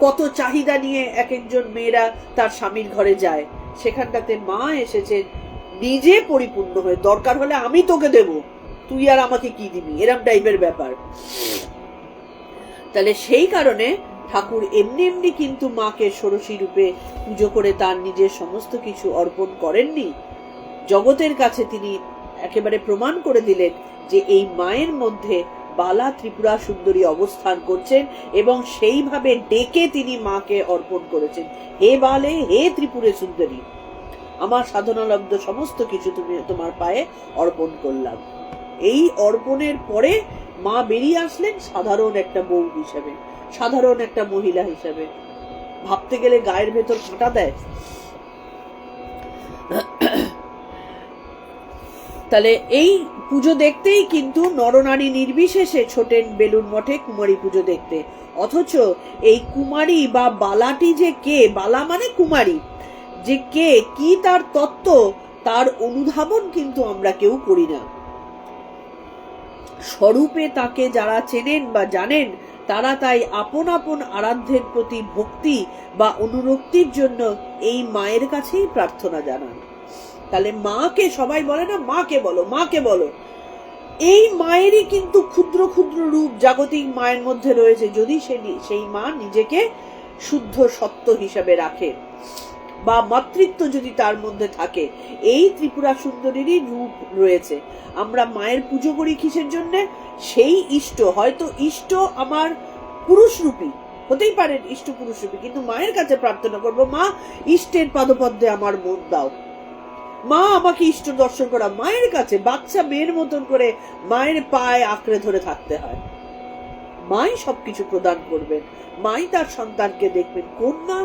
কত চাহিদা নিয়ে এক একজন মেয়েরা তার স্বামীর ঘরে যায়, সেখানটাতে মা এসেছেন নিজে পরিপূর্ণ হয়ে, দরকার হলে আমি তোকে দেব, তুই আর আমাকে কি দিবি, এরম টাইপের ব্যাপার। তাহলে সেই কারণে ঠাকুর এমনি কিন্তু মাকে ষোড়শী রূপে পুজো করে তার নিজের সমস্ত কিছু অর্পণ করেননি। জগতের কাছে তিনি একেবারে প্রমাণ করে দিলেন যে এই মায়ের মধ্যে বালা ত্রিপুরা সুন্দরী অবস্থান করছেন, এবং সেইভাবে ডেকে তিনি মাকে অর্পণ করেছেন, হে বালে, হে ত্রিপুরে সুন্দরী, আমার সাধনালব্ধ সমস্ত কিছু তুমি তোমার পায়ে অর্পণ করলাম। এই অর্পণের পরে মা বেরিয়ে আসলেন সাধারণ একটা বউ হিসেবে, সাধারণ একটা মহিলা হিসেবে। ভাবতে গেলে গায়ের ভেতর কাঁটা দেয়। তাহলে এই পুজো দেখতেই কিন্তু নরনারী নির্বিশেষে ছোটেন বেলুড় মঠে কুমারী পুজো দেখতে। অথচ এই কুমারী বা বালাটি যে কে, বালা মানে কুমারী, যে কে, কি তার তত্ত্ব, তার অনুধাবন কিন্তু আমরা কেউ করি না। স্বরূপে তাকে যারা চেনেন বা জানেন, তারা তাই আপন আপন আরাধ্যের প্রতি ভক্তি বা অনুরক্তির জন্য এই মায়ের কাছেই প্রার্থনা জানান। তাহলে মাকে সবাই বলে না, মাকে বলো, মাকে বলো। এই মায়েরই কিন্তু ক্ষুদ্র ক্ষুদ্র রূপ জাগতিক মায়ের মধ্যে রয়েছে, যদি সেই মা নিজেকে শুদ্ধ সত্য হিসাবে রাখে বা মাতৃত্ব যদি তার মধ্যে থাকে। এই ত্রিপুরা সুন্দরীরই রূপ রয়েছে। আমরা মায়ের পুজো করি কিসের জন্য? সেই ইষ্ট, হয়তো ইষ্ট আমার পুরুষ রূপী হতেই পারেন, ইষ্ট পুরুষ রূপী, কিন্তু মায়ের কাছে প্রার্থনা করবো, মা ইষ্টের পাদপদ্মে আমার মন দাও, মা আমাকে ইষ্ট দর্শন করা। মায়ের কাছে বাচ্চা মেয়ের মতন করে মায়ের পায়ে আঁকড়ে ধরে থাকতে হয়। মাই সবকিছু প্রদান করবেন, মাই তার সন্তানকে দেখবেন। কোন মা?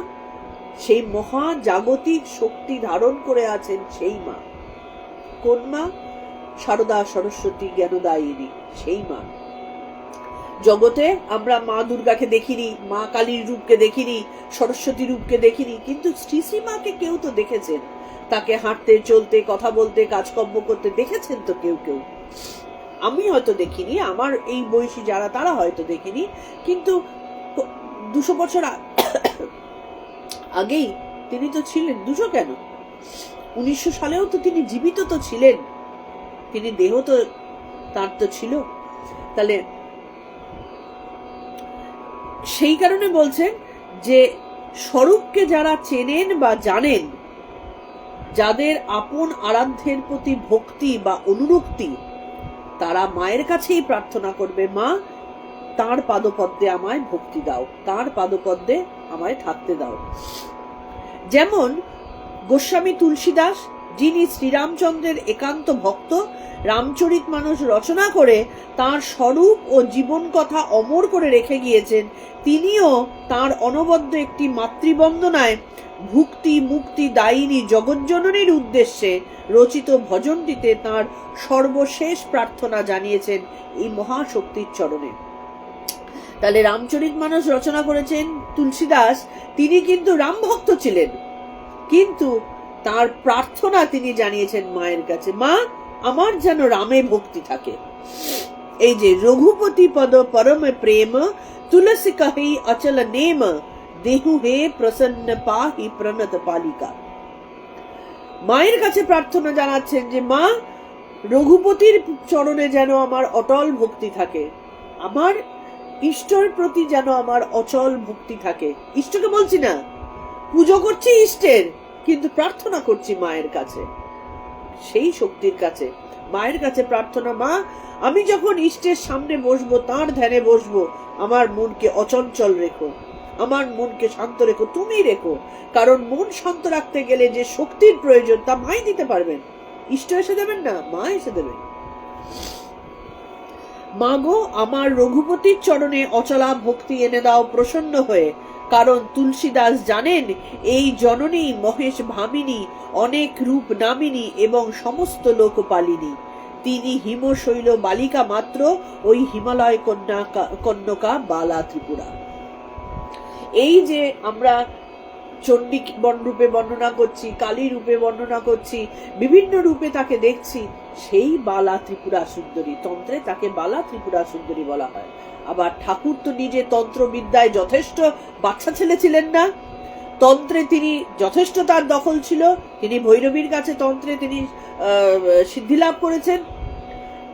সেই মহা জাগতিক শক্তি ধারণ করে আছেন সেই মা। কোন মা? সারদা সরস্বতী জ্ঞানদায়িনী, সেই মা। জগতে আমরা মা দুর্গাকে দেখিনি, মা কালীর রূপকে দেখিনি, সরস্বতী রূপকে দেখিনি, কিন্তু শ্রীশ্রীমাকে কেউ তো দেখেছেন। তাকে হাঁটতে, চলতে, কথা বলতে, কাজকর্ম করতে দেখেছেন তো কেউ কেউ। আমি হয়তো দেখিনি, আমার এই বয়সী যারা তারা হয়তো দেখিনি, কিন্তু 200 বছর আগেই তিনি তো ছিলেন। 200 কেন, 1900 সালেও তো তিনি জীবিত তো ছিলেন, তিনি দেহ তো তার তো ছিল। তাহলে সেই কারণে বলছেন যে স্বরূপকে যারা চেনেন বা জানেন, যাদের আপন আরাধ্যের প্রতি ভক্তি বা অনুরক্তি, তারা মায়ের কাছেই প্রার্থনা করবে, মা তার পাদপদ্মে আমায় ভক্তি দাও, তার পাদপদ্মে আমায় থাকতে দাও। যেমন গোস্বামী তুলসীদাস, যিনি শ্রীরামচন্দ্রের একান্ত ভক্ত, রামচরিতমানস রচনা করে তার স্বরূপ ও জীবন কথা অমর করে রেখে গিয়েছেন, তিনিও তার অনবদ্য একটি মাতৃবন্দনায় ভুক্তি মুক্তি দায়িনী জগজ্জননীর উদ্দেশ্যে রচিত ভজনটিতে তার সর্বশেষ প্রার্থনা জানিয়েছেন এই মহাশক্তির চরণে। তাহলে রামচরিতমানস রচনা করেছেন তুলসীদাস, তিনি কিন্তু রাম ভক্ত ছিলেন, কিন্তু তার প্রার্থনা তিনি জানিয়েছেন মায়ের কাছে, মা আমার যেন রামে ভক্তি থাকে। এই যে রঘুপতি পদ পরম প্রেম তুলসী কহি অচল নেম দেহু হে প্রসন্ন পাহি প্রণত পালিকা। মায়ের কাছে প্রার্থনা জানাচ্ছেন যে মা রঘুপতির চরণে যেন আমার অটল ভক্তি থাকে, আমার ইষ্টের প্রতি যেন আমার অচল ভক্তি থাকে। ইষ্টকে বলছি না, পুজো করছি ইষ্টের, কিন্তু প্রার্থনা করছি মায়ের কাছে, সেই শক্তির কাছে, মায়ের কাছে প্রার্থনা, মা আমি যখন ইষ্টের সামনে বসবো, তার ধ্যানে বসবো, আমার মনকে অচঞ্চল রেখো, আমার মনকে শান্ত রেখো, তুমি রেখো। কারণ মন শান্ত রাখতে গেলে যে শক্তির প্রয়োজন তা মাই দিতে পারবেন, ইষ্ট এসে দেবেন না, মা এসে দেবেন। মা গো আমার রঘুপতির চরণে অচলা ভক্তি এনে দাও প্রসন্ন হয়ে। কারণ তুলসীদাস জানেন এই জননী মহেশ ভামিনী, অনেক রূপ নামিনী এবং সমস্ত লোকপালিনী। তিনি হিমশৈল বালিকা মাত্র, ওই হিমালয় কন্যকা বালা ত্রিপুরা। এই যে আমরা চণ্ডী রূপে বর্ণনা করছি, কালী রূপে বর্ণনা করছি, বিভিন্ন রূপে তাকে দেখছি, সেই বালা ত্রিপুরা সুন্দরী। তন্ত্রে তাকে বালা ত্রিপুরা সুন্দরী বলা হয়। আবার ঠাকুর তো নিজে তন্ত্রবিদ্যায় যথেষ্ট বাচ্চা ছেলে ছিলেন না, তন্ত্রে তিনি যথেষ্ট তার দখল ছিল, তিনি ভৈরবীর কাছে তন্ত্রে তিনি সিদ্ধি লাভ করেছেন,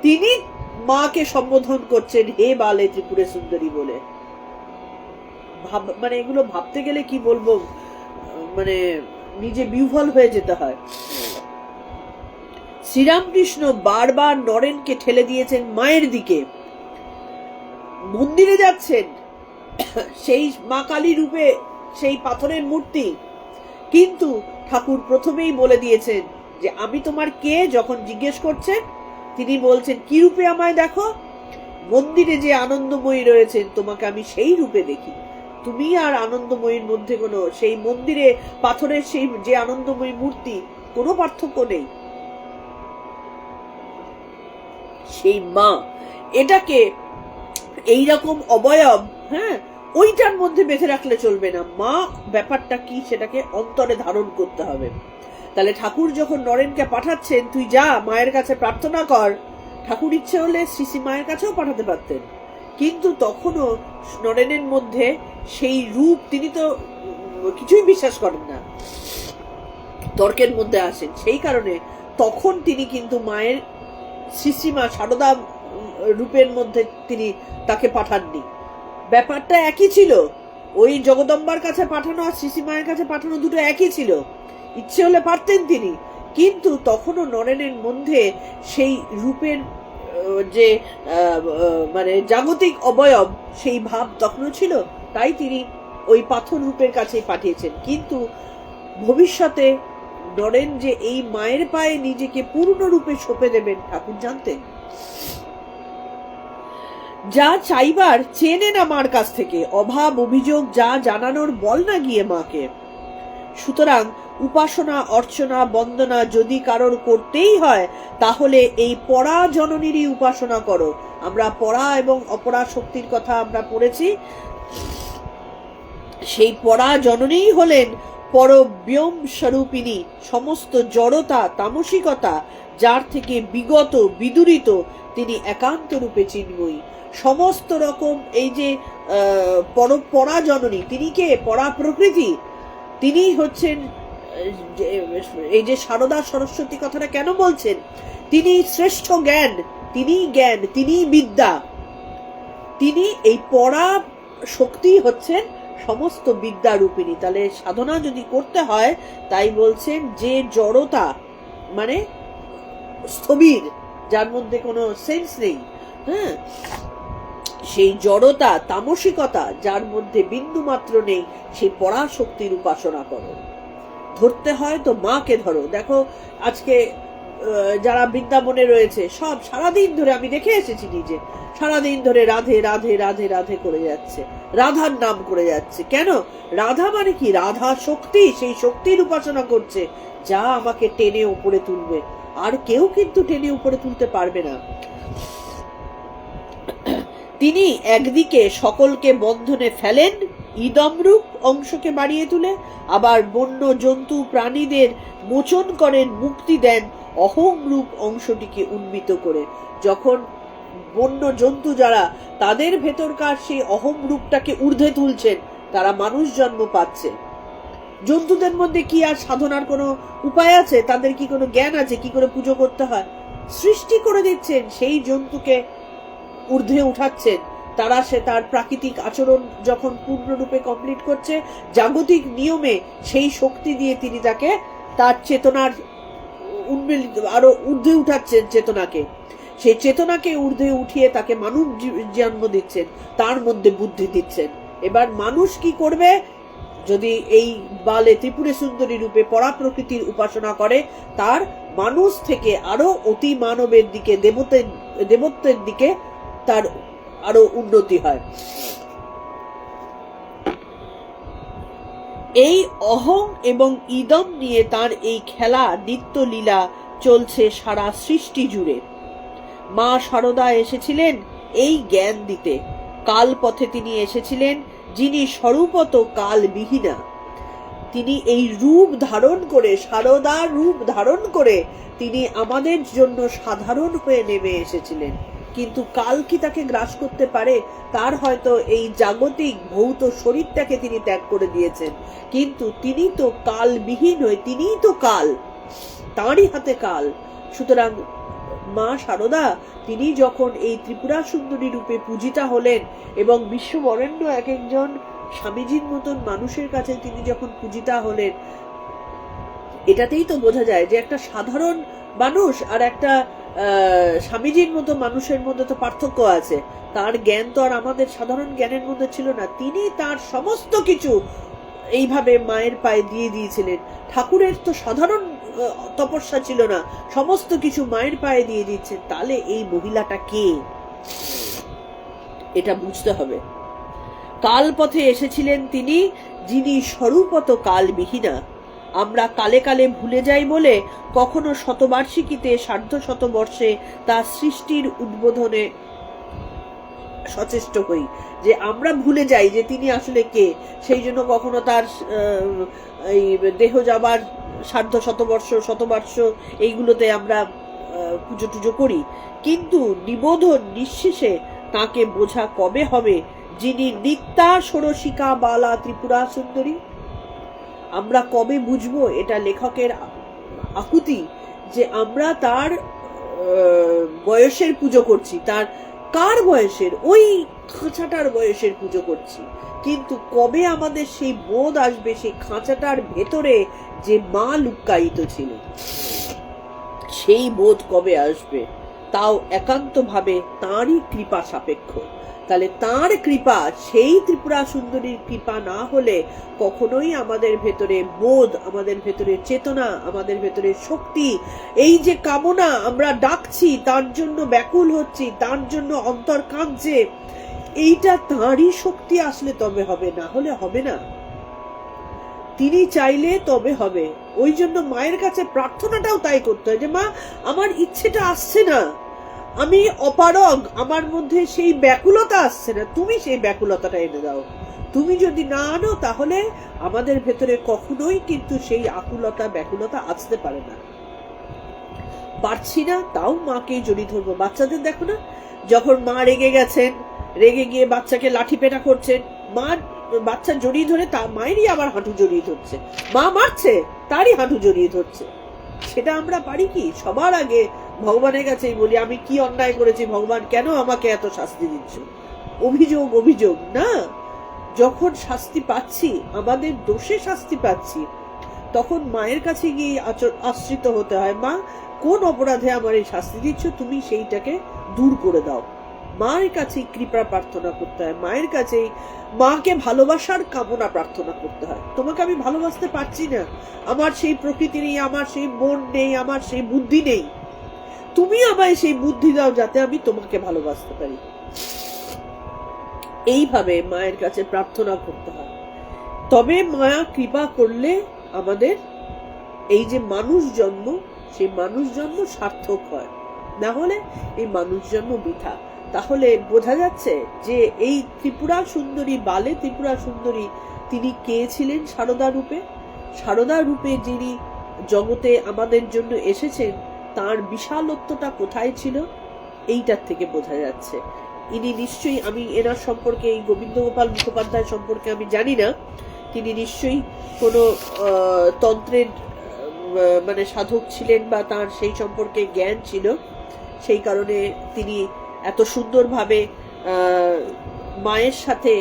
তিনি মাকে সম্বোধন করছেন হে বালে ত্রিপুরা সুন্দরী বলে। মানে এগুলো ভাবতে গেলে কি বলবো, মানে নিজে বিহ্বল হয়ে যেতে হয়। শ্রীরামকৃষ্ণ বারবার নরেনকে ঠেলে দিয়েছেন মায়ের দিকে, মন্দিরে যাচ্ছেন সেই মা কালী রূপে, সেই পাথরের মূর্তি, কিন্তু ঠাকুর প্রথমেই বলে দিয়েছেন যে আমি তোমার কে। যখন জিজ্ঞেস করছেন তিনি বলছেন কি রূপে আমায় দেখো, মন্দিরে যে আনন্দময়ী রয়েছেন তোমাকে আমি সেই রূপে দেখি, তুমি আর আনন্দময়ীর মধ্যে কোনো, সেই মন্দিরে পাথরের সেই যে আনন্দময়ী মূর্তি, কোনো পার্থক্য নেই। সেই মা, এটাকে এইরকম অবয়ব, হ্যাঁ, ওইটার মধ্যে বেঁধে রাখলে চলবে না, মা ব্যাপারটা কি সেটাকে অন্তরে ধারণ করতে হবে। তাহলে ঠাকুর যখন নরেনকে পাঠাচ্ছেন তুই যা মায়ের কাছে প্রার্থনা কর, ঠাকুর ইচ্ছে হলে শ্রী মায়ের কাছেও পাঠাতে পারতেন, কিন্তু তখনও নরেনের মধ্যে সেই রূপ, তিনি তো কিছুই বিশ্বাস করেন না, তর্কের মধ্যে আসেন, সেই কারণে তখন তিনি কিন্তু মায়ের শ্রীমা সারদা রূপের মধ্যে তিনি তাকে পাঠাননি। ব্যাপারটা একই ছিল, ওই জগদম্বার কাছে পাঠানো আর শ্রী মায়ের কাছে পাঠানো দুটো একই ছিল, ইচ্ছে হলে পারতেন তিনি, কিন্তু তখনও নরেনের মধ্যে সেই রূপের যে মানে জাগতিক অবয়ব, সেই ভাব তখনও ছিল, তাই তিনি ওই পাথর রূপের কাছেই পাঠিয়েছেন। কিন্তু ভবিষ্যতে নরেন যে এই মায়ের পায়ে নিজেকে পূর্ণরূপে সঁপে দেবেন ঠাকুর জানতেন। যা চাইবার চেনে না মার কাছ থেকে, অভাব অভিযোগ যা জানানোর বল না গিয়ে মাকে। সুতরাং উপাসনা অর্চনা বন্দনা যদি কারোর করতেই হয় তাহলে এই পরা জননীরই উপাসনা করো। আমরা পরা এবং অপরা শক্তির কথা আমরা পড়েছি, সেই পরা জননীই হলেন পরব্যোম স্বরূপিনী, সমস্ত জড়তা তামসিকতা যার থেকে বিগত বিদূরিত, তিনি একান্ত রূপে চিন্ময়ী। সমস্ত রকম এই যে পরা জননী, তিনি কে? পরা প্রকৃতি। তিনি হচ্ছেন এই যে সারদা সরস্বতী কথাটা কেন বলছেন? তিনি শ্রেষ্ঠ জ্ঞান, তিনি বিদ্যা, তিনি এই পরা শক্তি হচ্ছেন সমস্ত বিদ্যা রূপিণী। তাহলে সাধনা যদি করতে হয়, তাই বলছেন যে জড়তা মানে স্থবির, যার মধ্যে কোনো সেন্স নেই, হ্যাঁ, সেই জড়তা তামসিকতা যার মধ্যে বিন্দু মাত্র নেই, সেই পরাশক্তির উপাসনা করো। ধরতে হয় তো মাকে ধরো। দেখো আজকে যারা বৃন্দাবনে রয়েছে সব সারাদিন ধরে, আমি দেখে এসেছি নিজে, সারাদিন ধরে রাধে রাধে রাধে রাধে করে যাচ্ছে, রাধার নাম করে যাচ্ছে। কেন? রাধা মানে কি? রাধা শক্তি, সেই শক্তির উপাসনা করছে যা আমাকে টেনে উপরে তুলবে। আর কেউ কিন্তু টেনে উপরে তুলতে পারবে না। তিনি একদিকে সকলকে বন্ধনে ফেলেন ইদমরূপ অংশকে বাড়িয়ে তুলে, আবার বন্য জন্তু প্রাণীদের মোচন করেন, মুক্তি দেন অহং রূপ অংশটিকে উন্নীত করে। যখন বন্য জন্তু যারা, তাদের ভেতরকার সেই অহং রূপটাকে ঊর্ধ্বে তুলছেন, তারা মানুষ জন্ম পাচ্ছে। জন্তুদের মধ্যে কি আর সাধনার কোনো উপায় আছে? তাদের কি কোনো জ্ঞান আছে কি করে পুজো করতে হয়? সৃষ্টি করে দিচ্ছেন, সেই জন্তুকে ঊর্ধ্বে উঠাচ্ছেন। তারা সে তার প্রাকৃতিক আচরণ যখন পূর্ণরূপে কমপ্লিট করছে, জাগতিক নিয়মে সেই শক্তি দিয়ে তিনি তাকে তার চেতনার আরো ঊর্ধ্বে উঠাচ্ছেন চেতনাকে। সেই চেতনাকে ঊর্ধ্বে উঠিয়ে তাকে মানুষ জন্ম দিচ্ছেন, তার মধ্যে বুদ্ধি দিচ্ছেন। এবার মানুষ কি করবে? যদি এই বালে ত্রিপুরে সুন্দরী রূপে পরা প্রকৃতির উপাসনা করে, তার মানুষ থেকে আরো অতি মানবের দিকে, দেবত্বের দিকে তার আরো উন্নতি হয়। এই অহং এবং ইদম নিয়ে তার এই খেলা, নিত্য লীলা চলছে সারা সৃষ্টি জুড়ে। মা সারদা এসেছিলেন এই জ্ঞান দিতে। কাল পথে তিনি এসেছিলেন, যিনি স্বরূপত কালবিহীনা। তিনি এই রূপ ধারণ করে, সারদার রূপ ধারণ করে তিনি আমাদের জন্য সাধারণ হয়ে নেমে এসেছিলেন। কিন্তু কাল কি তাকে গ্রাস করতে পারে? তার হয়তো এই জাগতিক ভৌত শরীরটাকে তিনি ত্যাগ করে দিয়েছেন, কিন্তু তিনি তো কালবিহীন হয়ে, তিনিই তো কাল, তাঁরই হাতে কাল। সুতরাং মা সারদা তিনি যখন এই ত্রিপুরা সুন্দরী রূপে পূজিতা হলেন, এবং বিশ্ববরেণ্য এক একজন স্বামীজির মতন মানুষের কাছে তিনি যখন পূজিতা হলেন, এটাতেই তো বোঝা যায় যে একটা সাধারণ মানুষ আর একটা স্বামীজির মতো মানুষের মধ্যে তো পার্থক্য আছে। তার জ্ঞান তো আর আমাদের সাধারণ জ্ঞানের মধ্যে ছিল না। তিনি তার সমস্ত কিছু এইভাবে মায়ের পায়ে দিয়ে দিয়েছিলেন। ঠাকুরের তো সাধারণ তপস্যা ছিল না, সমস্ত কিছু মায়ের পায়ে দিয়ে দিচ্ছেন। তাহলে এই মহিলাটা কে? এটা বুঝতে হবে। কাল পথে এসেছিলেন তিনি, যিনি স্বরূপত কালবিহীনা। আমরা কালে কালে ভুলে যাই বলে কখনো শতবার্ষিকীতে, সার্ধ শতবর্ষে তার সৃষ্টির উদ্বোধনে সচেষ্ট হই, যে আমরা ভুলে যাই যে তিনি আসলে কে। সেই জন্য কখনো তার এই দেহ যাবার সার্ধ শতবর্ষ এইগুলোতে আমরা পুজো টুজো করি। কিন্তু নিবোধন নিঃশেষে তাকে বোঝা কবে হবে, যিনি নিত্যা ষোড়শিকা বালা ত্রিপুরা সুন্দরী? আমরা কবে বুঝবো? এটা লেখকের আকুতি যে আমরা তার বয়সের পুজো করছি। তার কার বয়সের? ওই খাঁচাটার বয়সের পুজো করছি। কিন্তু কবে আমাদের সেই বোধ আসবে, সেই খাঁচাটার ভেতরে যে মা লুক্কায়িত ছিল, সেই বোধ কবে আসবে? তাও একান্তভাবে তাঁরই কৃপা সাপেক্ষ। তাহলে তাঁর কৃপা, সেই ত্রিপুরা সুন্দরীর কৃপা না হলে কখনোই আমাদের ভেতরে বোধ, আমাদের ভেতরে চেতনা, আমাদের ভেতরে শক্তি, এই যে কামনা আমরা ডাকছি, তার জন্য ব্যাকুল হচ্ছি, তার জন্য অন্তর কাঁদছে, এইটা তাঁরই শক্তি আসলে তবে হবে, না হলে হবে না। তিনি চাইলে তবে হবে। ওই জন্য মায়ের কাছে প্রার্থনাটাও তাই করতে হয় যে মা, আমার ইচ্ছেটা আসছে না, আমি অপারগ, আমার মধ্যে সেই ব্যাকুলতা আসছে না, তুমি সেই ব্যাকুলতাটা এনে দাও। তুমি যদি না আনো, তাহলে আমাদের ভেতরে কখনোই কিন্তু সেই আকুলতা ব্যাকুলতা আসতে পারে না। পারছি না, তাও মাকে জড়িয়ে ধরবো। বাচ্চাদের দেখো না, যখন মা রেগে গেছেন, রেগে গিয়ে বাচ্চাকে লাঠি পেটা করছেন, মা বাচ্চা জড়িয়ে ধরে তা মায়েরই আবার হাঁটু জড়িয়ে ধরছে, মা মারছে তারই হাঁটু জড়িয়ে ধরছে। সেটা আমরা পারি কি? সবার আগে ভগবানের কাছেই বলি, আমি কি অন্যায় করেছি ভগবান, কেন আমাকে এত শাস্তি দিচ্ছ? অভিযোগ অভিযোগ না। যখন শাস্তি পাচ্ছি, আমাদের দোষে শাস্তি পাচ্ছি, তখন মায়ের কাছে গিয়ে আশ্রিত হতে হয়, মা কোন অপরাধে আমার এই শাস্তি দিচ্ছ, তুমি সেইটাকে দূর করে দাও। মায়ের কাছেই কৃপা প্রার্থনা করতে হয়, মায়ের কাছেই মাকে ভালোবাসার কামনা প্রার্থনা করতে হয়। তোমাকে আমি ভালোবাসতে পারছি না, আমার সেই প্রকৃতি নেই, আমার সেই মন নেই, আমার সেই বুদ্ধি নেই, তুমি আমায় সেই বুদ্ধি দাও যাতে আমি তোমাকে ভালোবাসতে পারি। এইভাবে মায়ের কাছে প্রার্থনা করতে হয়। তবে মায়া কৃপা করলে আমাদের এই যে মানুষ জন্ম, সেই মানুষ জন্ম সার্থক হয়, না হলে এই মানুষ জন্ম বৃথা। তাহলে বোঝা যাচ্ছে যে এই ত্রিপুরা সুন্দরী, বালে ত্রিপুরা সুন্দরী, তিনি কে ছিলেন? সারদা রূপে। সারদা রূপে যিনি জগতে আমাদের জন্য এসেছেন, তার বিশালত্বটা কোথায় ছিল এইটার থেকে বোঝা যাচ্ছে। ইনি নিশ্চয়ই, আমি এনার সম্পর্কে, এই গোবিন্দ গোপাল মুখোপাধ্যায় সম্পর্কে আমি জানি না, তিনি নিশ্চয়ই কোনো তন্ত্রের মানে সাধক ছিলেন বা তার সেই সম্পর্কে জ্ঞান ছিল, সেই কারণে তিনি এত সুন্দরভাবে মায়ের সাথে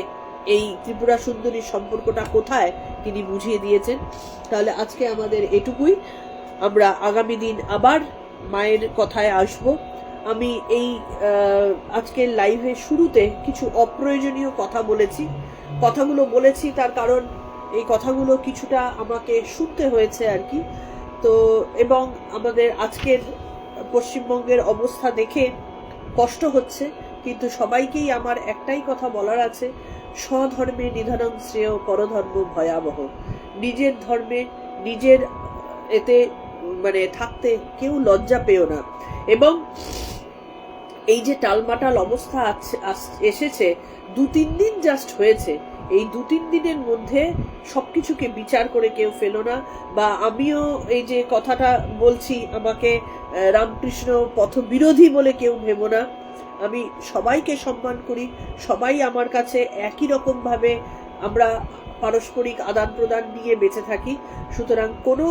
এই ত্রিপুরা সুন্দরীর সম্পর্কটা কোথায় তিনি বুঝিয়ে দিয়েছেন। তাহলে আজকে আমাদের এটুকুই, আমরা আগামী দিন আবার মায়ের কথায় আসব। আমি এই আজকের লাইভের শুরুতে কিছু অপ্রয়োজনীয় কথা বলেছি, কথাগুলো বলেছি তার কারণ এই কথাগুলো কিছুটা আমাকে শুনতে হয়েছে আর কি। তো এবং আমাদের আজকের পশ্চিমবঙ্গের অবস্থা দেখে কষ্ট হচ্ছে, কিন্তু সবাইকেই আমার একটাই কথা বলার আছে, স্বধর্মে নিধনং শ্রেয় পরধর্ম ভয়াবহ। নিজের ধর্মে নিজের এতে মানে থাকতে কেউ লজ্জা পেও না। এবং এই যে টালমাটাল অবস্থা এসেছে, 2-3 দিন জাস্ট হয়েছে, এই 2-3 দিনের মধ্যে সবকিছুকে বিচার করে কেউ ফেলো না। বা আমিও এই যে কথাটা বলছি, আমাকে রামকৃষ্ণ পথ বিরোধী বলে কেউ ভেবো না। আমি সবাইকে সম্মান করি, সবাই আমার কাছে একই রকম ভাবে আমরা পারস্পরিক আদান প্রদান নিয়ে বেঁচে থাকি। সুতরাং কোনো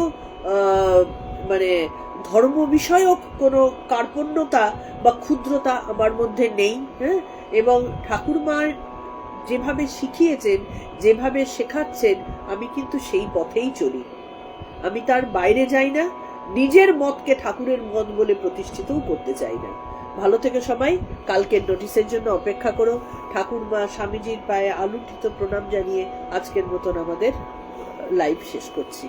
মানে ধর্ম বিষয়ক কোনো কার্পণ্যতা বা ক্ষুদ্রতা আমার মধ্যে নেই। হ্যাঁ, এবং ঠাকুরমার যেভাবে শিখিয়েছেন, যেভাবে শেখাচ্ছেন, আমি কিন্তু সেই পথেই চলি, আমি তার বাইরে যাই না, নিজের মতকে ঠাকুরের মত বলে প্রতিষ্ঠিতও করতে চাই না। ভালো থেকে সবাই, কালকের নোটিশের জন্য অপেক্ষা করো। ঠাকুরমা স্বামীজির পায়ে আলুঠিত প্রণাম জানিয়ে আজকের মতন আমাদের লাইভ শেষ করছি।